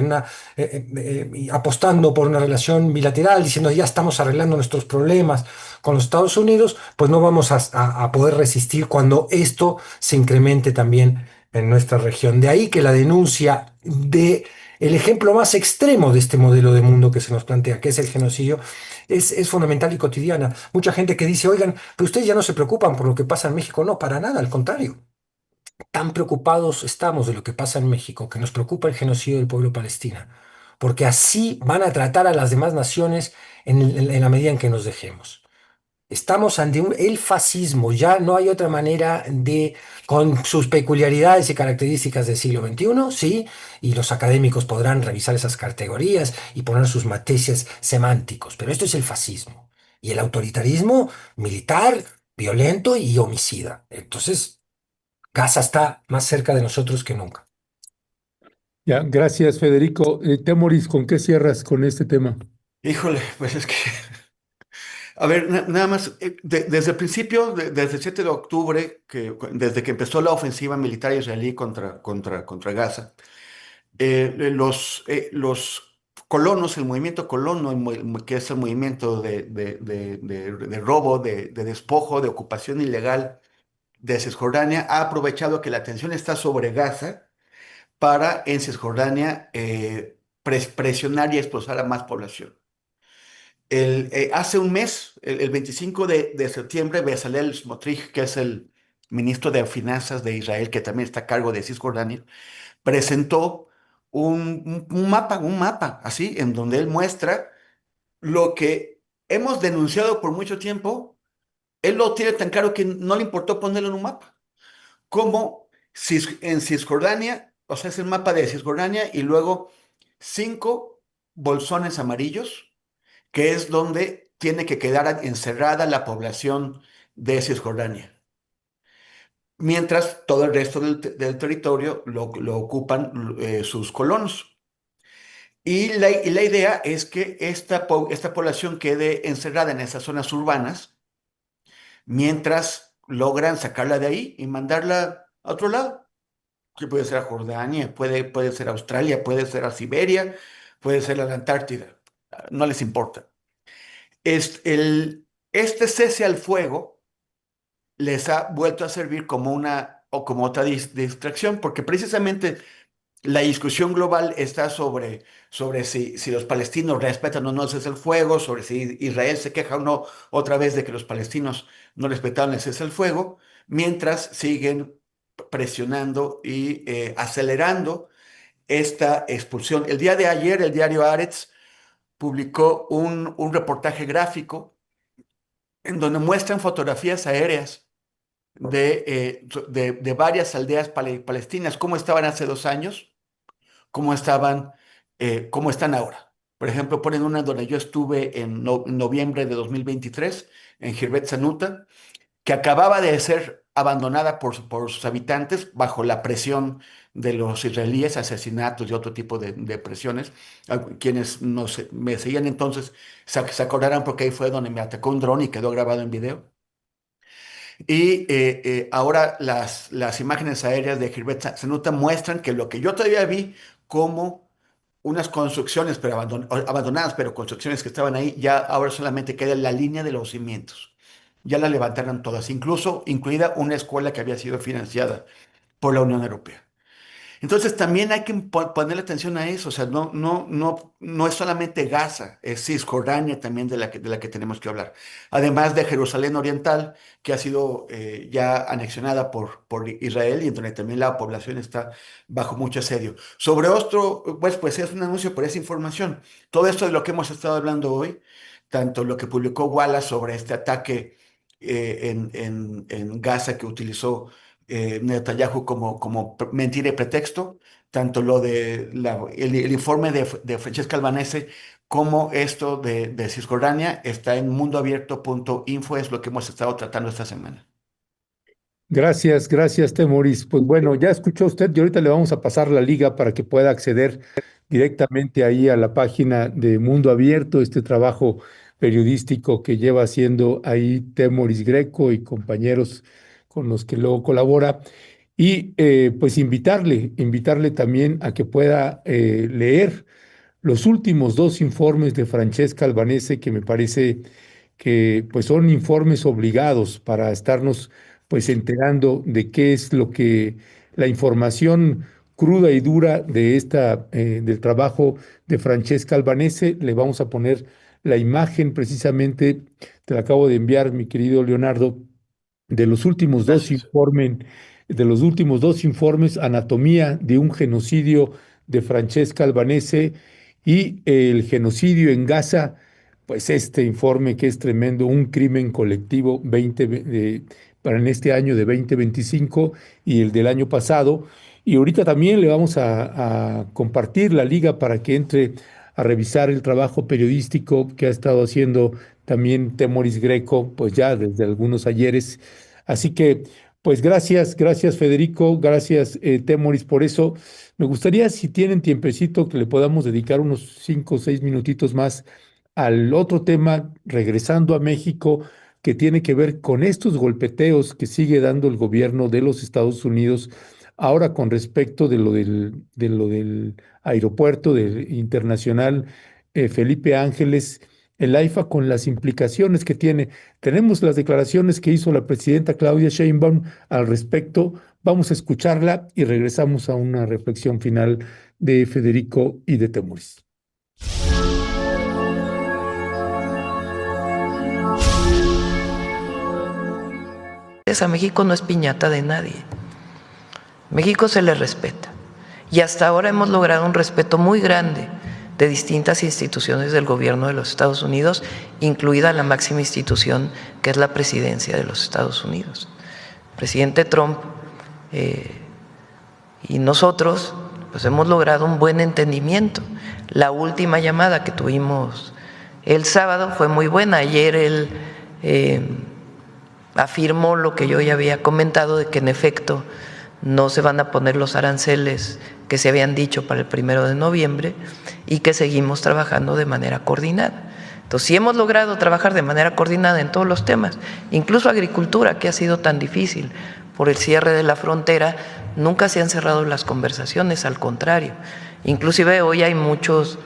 y apostando por una relación bilateral, diciendo ya estamos arreglando nuestros problemas con los Estados Unidos, pues no vamos a poder resistir cuando esto se incremente también en nuestra región. De ahí que la denuncia de el ejemplo más extremo de este modelo de mundo que se nos plantea, que es el genocidio, es fundamental y cotidiana. Mucha gente que dice, oigan, pero ustedes ya no se preocupan por lo que pasa en México. No, para nada, al contrario. Tan preocupados estamos de lo que pasa en México, que nos preocupa el genocidio del pueblo palestino, porque así van a tratar a las demás naciones en la medida en que nos dejemos. Estamos ante el fascismo, ya no hay otra manera de, con sus peculiaridades y características del siglo XXI, sí, y los académicos podrán revisar esas categorías y poner sus matices semánticos, pero esto es el fascismo y el autoritarismo militar, violento y homicida. Entonces, Gaza está más cerca de nosotros que nunca. Ya, gracias, Federico. Temoris, ¿con qué cierras con este tema? Híjole, pues es que, a ver, nada más, desde el principio, desde el 7 de octubre, desde que empezó la ofensiva militar israelí contra Gaza, los colonos, el movimiento colono, que es el movimiento de robo, de despojo, de ocupación ilegal de Cisjordania, ha aprovechado que la tensión está sobre Gaza para en Cisjordania presionar y expulsar a más población. Hace un mes, el 25 de septiembre, Bezalel Smotrich, que es el ministro de Finanzas de Israel, que también está a cargo de Cisjordania, presentó un mapa así, en donde él muestra lo que hemos denunciado por mucho tiempo. Él lo tiene tan claro que no le importó ponerlo en un mapa. Como en Cisjordania, o sea, es el mapa de Cisjordania y luego 5 bolsones amarillos, que es donde tiene que quedar encerrada la población de Cisjordania. Mientras todo el resto del territorio lo ocupan sus colonos. Y la idea es que esta población quede encerrada en esas zonas urbanas mientras logran sacarla de ahí y mandarla a otro lado, que puede ser a Jordania, puede ser a Australia, puede ser a Siberia, puede ser a la Antártida. No les importa. Este cese al fuego les ha vuelto a servir como una o como otra distracción, porque precisamente la discusión global está sobre si los palestinos respetan o no el cese al fuego, sobre si Israel se queja o no otra vez de que los palestinos no respetaron el cese al fuego, mientras siguen presionando y acelerando esta expulsión. El día de ayer, el diario Haaretz publicó un reportaje gráfico en donde muestran fotografías aéreas de varias aldeas palestinas, cómo estaban hace 2 años, cómo están ahora. Por ejemplo, ponen una donde yo estuve en noviembre de 2023, en Girbet Sanuta, que acababa de ser abandonada por sus habitantes bajo la presión de los israelíes, asesinatos y otro tipo de presiones. Quienes me seguían entonces se acordarán porque ahí fue donde me atacó un dron y quedó grabado en video. Y ahora las imágenes aéreas de Gilbert Sanuta muestran que lo que yo todavía vi como unas construcciones pero abandonadas, pero construcciones que estaban ahí, ya ahora solamente queda la línea de los cimientos. Ya la levantaron todas, incluida una escuela que había sido financiada por la Unión Europea. Entonces también hay que ponerle atención a eso, o sea, no es solamente Gaza, es Cisjordania también de la que tenemos que hablar. Además de Jerusalén Oriental, que ha sido ya anexionada por Israel y en donde también la población está bajo mucho asedio. Sobre otro, pues es un anuncio por esa información. Todo esto de lo que hemos estado hablando hoy, tanto lo que publicó Wallace sobre este ataque en Gaza que utilizó Netanyahu como mentira y pretexto, tanto lo de el informe de Francesca Albanese como esto de Cisjordania está en mundoabierto.info, es lo que hemos estado tratando esta semana. Gracias, gracias, Temoris. Pues bueno, ya escuchó usted y ahorita le vamos a pasar la liga para que pueda acceder directamente ahí a la página de Mundo Abierto, este trabajo periodístico que lleva haciendo ahí Temoris Greco y compañeros con los que luego colabora. Y pues invitarle también a que pueda leer los últimos dos informes de Francesca Albanese, que me parece que pues son informes obligados para estarnos pues enterando de qué es lo que la información cruda y dura de del trabajo de Francesca Albanese. Le vamos a poner la imagen precisamente, te la acabo de enviar, mi querido Leonardo, de los últimos dos Gracias. informes, Anatomía de un genocidio de Francesca Albanese y el genocidio en Gaza, pues este informe que es tremendo, un crimen colectivo para en este año de 2025 y el del año pasado. Y ahorita también le vamos a compartir la liga para que entre a revisar el trabajo periodístico que ha estado haciendo también Temoris Greco, pues ya desde algunos ayeres. Así que, pues gracias, gracias Federico, gracias Temoris por eso. Me gustaría, si tienen tiempecito, que le podamos dedicar unos 5 o 6 minutitos más al otro tema, regresando a México, que tiene que ver con estos golpeteos que sigue dando el gobierno de los Estados Unidos, ahora con respecto de lo del aeropuerto internacional Felipe Ángeles, el AIFA, con las implicaciones que tiene. Tenemos las declaraciones que hizo la presidenta Claudia Sheinbaum al respecto. Vamos a escucharla y regresamos a una reflexión final de Federico y de Temuris. A México no es piñata de nadie. México se le respeta. Y hasta ahora hemos logrado un respeto muy grande de distintas instituciones del gobierno de los Estados Unidos, incluida la máxima institución que es la presidencia de los Estados Unidos. El presidente Trump y nosotros pues hemos logrado un buen entendimiento. La última llamada que tuvimos el sábado fue muy buena. Ayer él afirmó lo que yo ya había comentado, de que en efecto no se van a poner los aranceles que se habían dicho para el 1 de noviembre y que seguimos trabajando de manera coordinada. Entonces, sí hemos logrado trabajar de manera coordinada en todos los temas, incluso agricultura, que ha sido tan difícil por el cierre de la frontera. Nunca se han cerrado las conversaciones, al contrario. Inclusive hoy hay muchos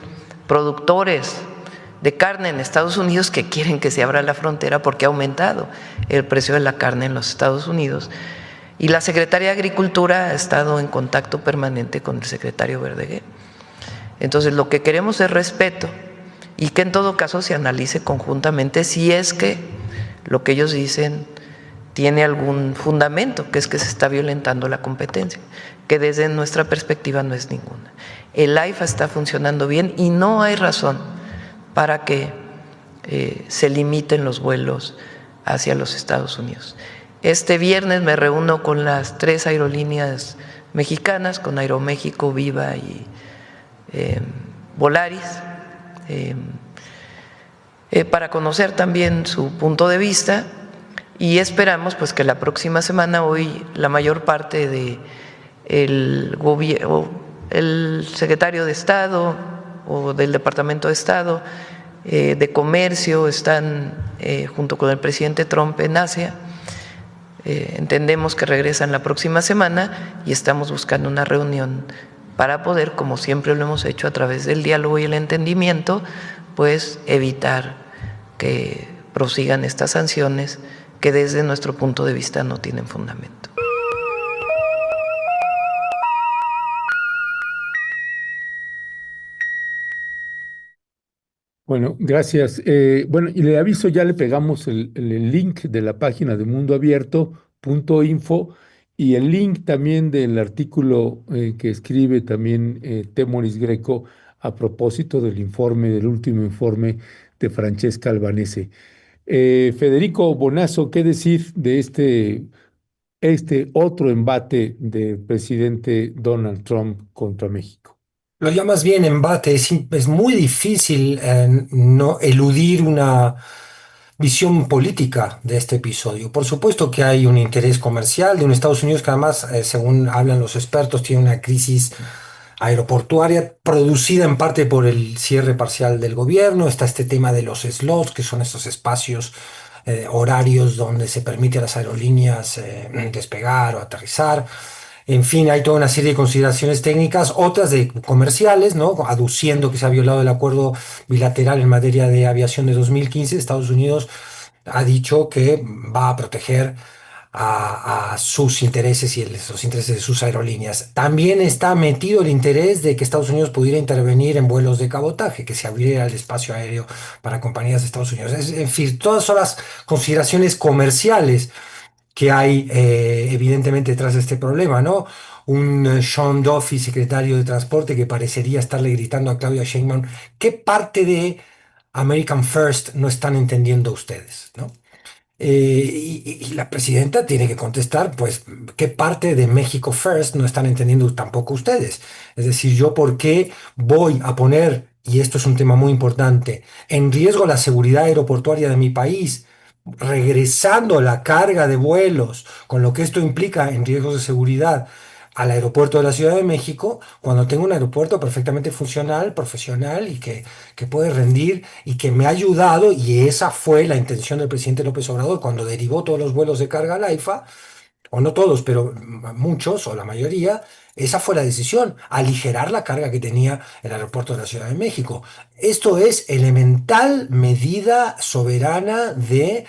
productores de carne en Estados Unidos que quieren que se abra la frontera porque ha aumentado el precio de la carne en los Estados Unidos. Y la Secretaría de Agricultura ha estado en contacto permanente con el secretario Verdeguer. Entonces, lo que queremos es respeto y que en todo caso se analice conjuntamente si es que lo que ellos dicen tiene algún fundamento, que es que se está violentando la competencia, que desde nuestra perspectiva no es ninguna. El AIFA está funcionando bien y no hay razón para que se limiten los vuelos hacia los Estados Unidos. Este viernes me reúno con las 3 aerolíneas mexicanas, con Aeroméxico, Viva y Volaris, para conocer también su punto de vista, y esperamos pues que la próxima semana, hoy la mayor parte de el secretario de Estado o del Departamento de Estado, de Comercio, están junto con el presidente Trump en Asia. Entendemos que regresan la próxima semana y estamos buscando una reunión para poder, como siempre lo hemos hecho a través del diálogo y el entendimiento, pues evitar que prosigan estas sanciones que desde nuestro punto de vista no tienen fundamento. Bueno, gracias. Bueno, y le aviso, ya le pegamos el link de la página de mundoabierto.info y el link también del artículo que escribe también Temoris Greco a propósito del informe, del último informe de Francesca Albanese. Federico Bonazo, ¿qué decir de este otro embate del presidente Donald Trump contra México? Lo llamas bien embate, es muy difícil no eludir una visión política de este episodio. Por supuesto que hay un interés comercial de un Estados Unidos que además, según hablan los expertos, tiene una crisis aeroportuaria producida en parte por el cierre parcial del gobierno. Está este tema de los slots, que son estos espacios horarios donde se permite a las aerolíneas despegar o aterrizar. En fin, hay toda una serie de consideraciones técnicas, otras de comerciales, ¿no? Aduciendo que se ha violado el acuerdo bilateral en materia de aviación de 2015. Estados Unidos ha dicho que va a proteger a sus intereses y los intereses de sus aerolíneas. También está metido el interés de que Estados Unidos pudiera intervenir en vuelos de cabotaje, que se abriera el espacio aéreo para compañías de Estados Unidos. En fin, todas son las consideraciones comerciales que hay evidentemente detrás de este problema, ¿no? Un Sean Duffy, secretario de Transporte, que parecería estarle gritando a Claudia Sheinbaum, ¿qué parte de American First no están entendiendo ustedes, ¿no? Y la presidenta tiene que contestar, pues, ¿qué parte de México First no están entendiendo tampoco ustedes? Es decir, yo por qué voy a poner, y esto es un tema muy importante, en riesgo la seguridad aeroportuaria de mi país, regresando la carga de vuelos, con lo que esto implica en riesgos de seguridad al aeropuerto de la Ciudad de México, cuando tengo un aeropuerto perfectamente funcional, profesional y que puede rendir y que me ha ayudado, y esa fue la intención del presidente López Obrador cuando derivó todos los vuelos de carga al AIFA, o no todos, pero muchos o la mayoría, esa fue la decisión, aligerar la carga que tenía el aeropuerto de la Ciudad de México. Esto es elemental medida soberana de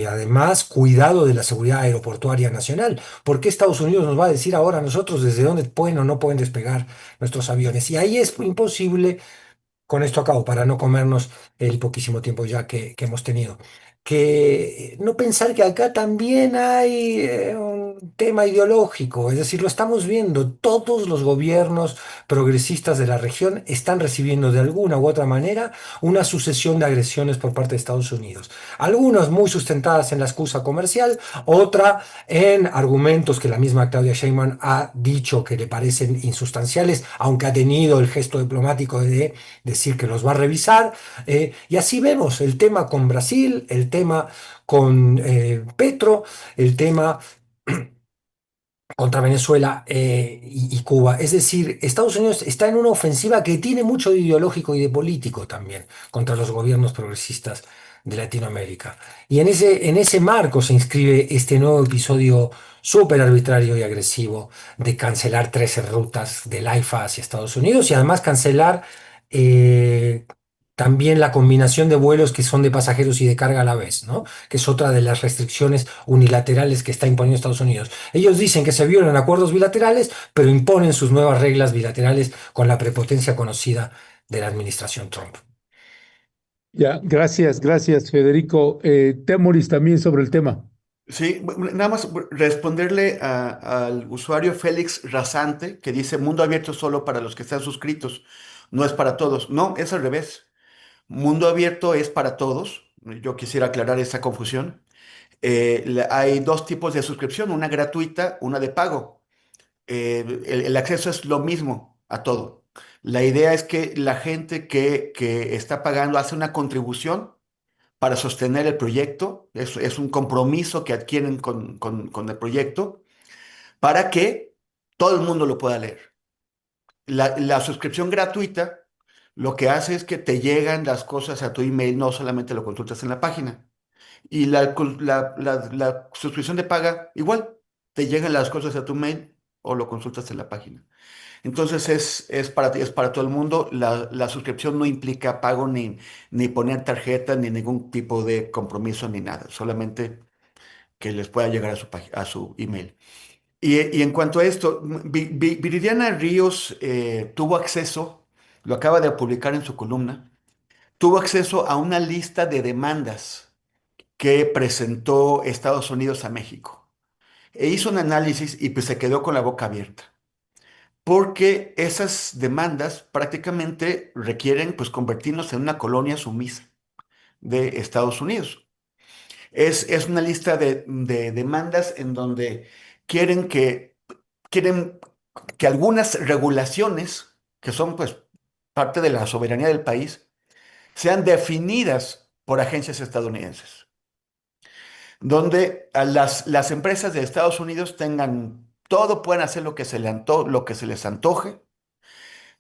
además, cuidado de la seguridad aeroportuaria nacional. ¿Por qué Estados Unidos nos va a decir ahora a nosotros desde dónde pueden o no pueden despegar nuestros aviones? Y ahí es imposible, con esto acabo, para no comernos el poquísimo tiempo ya que hemos tenido, que no pensar que acá también hay un tema ideológico, es decir, lo estamos viendo, todos los gobiernos progresistas de la región están recibiendo de alguna u otra manera una sucesión de agresiones por parte de Estados Unidos, algunas muy sustentadas en la excusa comercial, otra en argumentos que la misma Claudia Sheinbaum ha dicho que le parecen insustanciales, aunque ha tenido el gesto diplomático de decir que los va a revisar. Y así vemos el tema con Brasil, el tema con Petro, el tema contra Venezuela y Cuba. Es decir, Estados Unidos está en una ofensiva que tiene mucho de ideológico y de político también contra los gobiernos progresistas de Latinoamérica. Y en ese marco se inscribe este nuevo episodio súper arbitrario y agresivo de cancelar 13 rutas del AIFA hacia Estados Unidos y además cancelar eh, también la combinación de vuelos que son de pasajeros y de carga a la vez, ¿no? Que es otra de las restricciones unilaterales que está imponiendo Estados Unidos. Ellos dicen que se violan acuerdos bilaterales, pero imponen sus nuevas reglas bilaterales con la prepotencia conocida de la administración Trump. Ya, gracias, gracias, Federico. Temoris también sobre el tema. Sí, nada más responderle al usuario Félix Rasante, que dice mundo abierto solo para los que están suscritos, no es para todos. No, es al revés. Mundo abierto es para todos. Yo quisiera aclarar esa confusión. Hay dos tipos de suscripción, una gratuita, una de pago. El acceso es lo mismo a todo. La idea es que la gente que está pagando hace una contribución para sostener el proyecto, es un compromiso que adquieren con el proyecto para que todo el mundo lo pueda leer. La suscripción gratuita lo que hace es que te llegan las cosas a tu email, no solamente lo consultas en la página. Y la suscripción de paga, igual, te llegan las cosas a tu mail o lo consultas en la página. Entonces es para todo el mundo. La suscripción no implica pago ni poner tarjeta ni ningún tipo de compromiso ni nada. Solamente que les pueda llegar a su email. Y en cuanto a esto, Viridiana Ríos tuvo acceso, lo acaba de publicar en su columna, tuvo acceso a una lista de demandas que presentó Estados Unidos a México. E hizo un análisis y pues se quedó con la boca abierta, porque esas demandas prácticamente requieren pues convertirnos en una colonia sumisa de Estados Unidos. Es una lista de demandas en donde quieren quieren que algunas regulaciones, que son pues parte de la soberanía del país, sean definidas por agencias estadounidenses, donde a las empresas de Estados Unidos tengan todo, pueden hacer lo que se les antoje.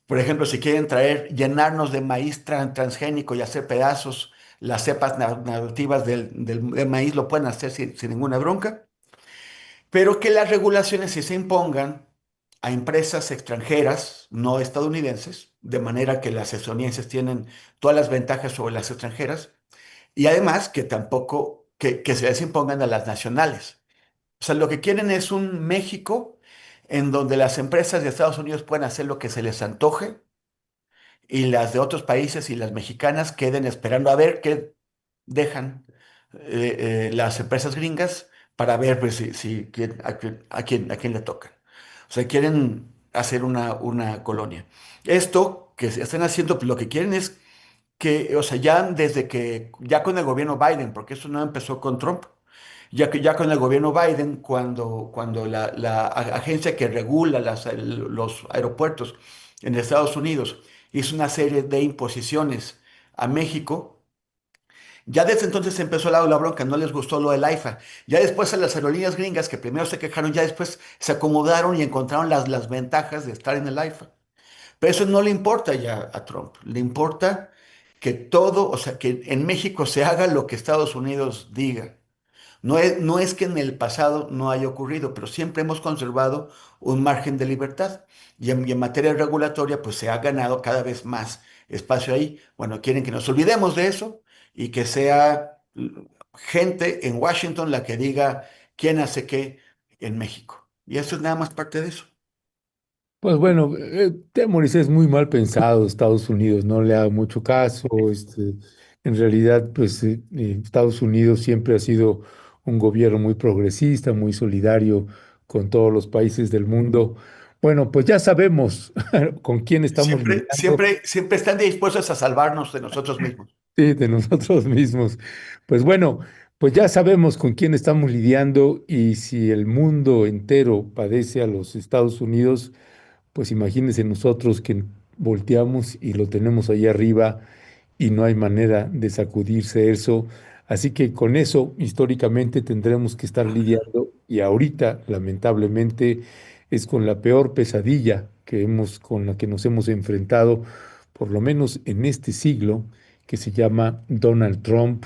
Por ejemplo, si quieren llenarnos de maíz transgénico y hacer pedazos las cepas nativas del maíz, lo pueden hacer sin ninguna bronca, pero que las regulaciones sí se impongan a empresas extranjeras, no estadounidenses, de manera que las estadounidenses tienen todas las ventajas sobre las extranjeras, y además que tampoco, que se les impongan a las nacionales. O sea, lo que quieren es un México en donde las empresas de Estados Unidos puedan hacer lo que se les antoje y las de otros países y las mexicanas queden esperando a ver qué dejan las empresas gringas para ver pues, a quién le tocan. O sea, quieren hacer una colonia. Esto que se están haciendo, pues, lo que quieren es que, o sea, ya con el gobierno Biden, porque eso no empezó con Trump, ya con el gobierno Biden, cuando la agencia que regula los aeropuertos en Estados Unidos hizo una serie de imposiciones a México, ya desde entonces empezó la bronca, no les gustó lo del AIFA. Ya después a las aerolíneas gringas que primero se quejaron, ya después se acomodaron y encontraron las ventajas de estar en el AIFA. Pero eso no le importa ya a Trump, le importa que todo, o sea, que en México se haga lo que Estados Unidos diga. No es que en el pasado no haya ocurrido, pero siempre hemos conservado un margen de libertad. Y en materia regulatoria, pues se ha ganado cada vez más espacio ahí. Bueno, quieren que nos olvidemos de eso y que sea gente en Washington la que diga quién hace qué en México. Y eso es nada más parte de eso. Pues bueno, Temoris es muy mal pensado, Estados Unidos no le ha mucho caso, en realidad pues Estados Unidos siempre ha sido un gobierno muy progresista, muy solidario con todos los países del mundo. Bueno, pues ya sabemos con quién estamos Siempre, lidiando. siempre, siempre están dispuestos a salvarnos de nosotros mismos. Sí, de nosotros mismos. Pues bueno, pues ya sabemos con quién estamos lidiando y si el mundo entero padece a los Estados Unidos, pues imagínense nosotros que volteamos y lo tenemos ahí arriba y no hay manera de sacudirse eso. Así que con eso históricamente tendremos que estar lidiando y ahorita lamentablemente es con la peor pesadilla con la que nos hemos enfrentado, por lo menos en este siglo, que se llama Donald Trump.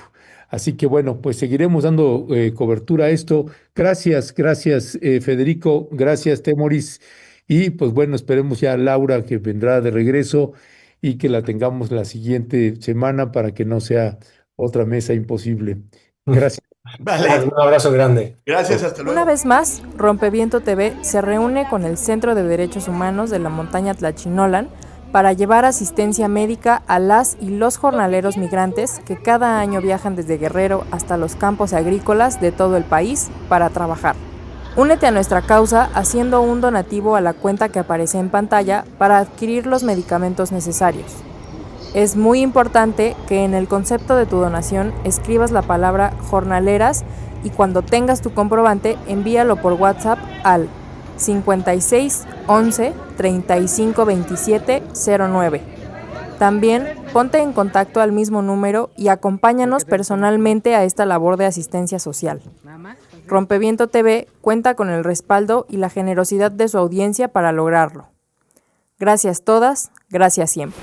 Así que bueno, pues seguiremos dando cobertura a esto. Gracias, gracias Federico, gracias Temoris. Y pues bueno, esperemos ya a Laura que vendrá de regreso y que la tengamos la siguiente semana para que no sea otra mesa imposible. Gracias. Vale, Un abrazo grande. gracias, hasta Una luego. vez más, Rompeviento TV se reúne con el Centro de Derechos Humanos de la montaña Tlachinolan para llevar asistencia médica a las y los jornaleros migrantes que cada año viajan desde Guerrero hasta los campos agrícolas de todo el país para trabajar. Únete a nuestra causa haciendo un donativo a la cuenta que aparece en pantalla para adquirir los medicamentos necesarios. Es muy importante que en el concepto de tu donación escribas la palabra jornaleras y cuando tengas tu comprobante envíalo por WhatsApp al 56 11 35 27 09. También ponte en contacto al mismo número y acompáñanos personalmente a esta labor de asistencia social. Rompeviento TV cuenta con el respaldo y la generosidad de su audiencia para lograrlo. Gracias todas, gracias siempre.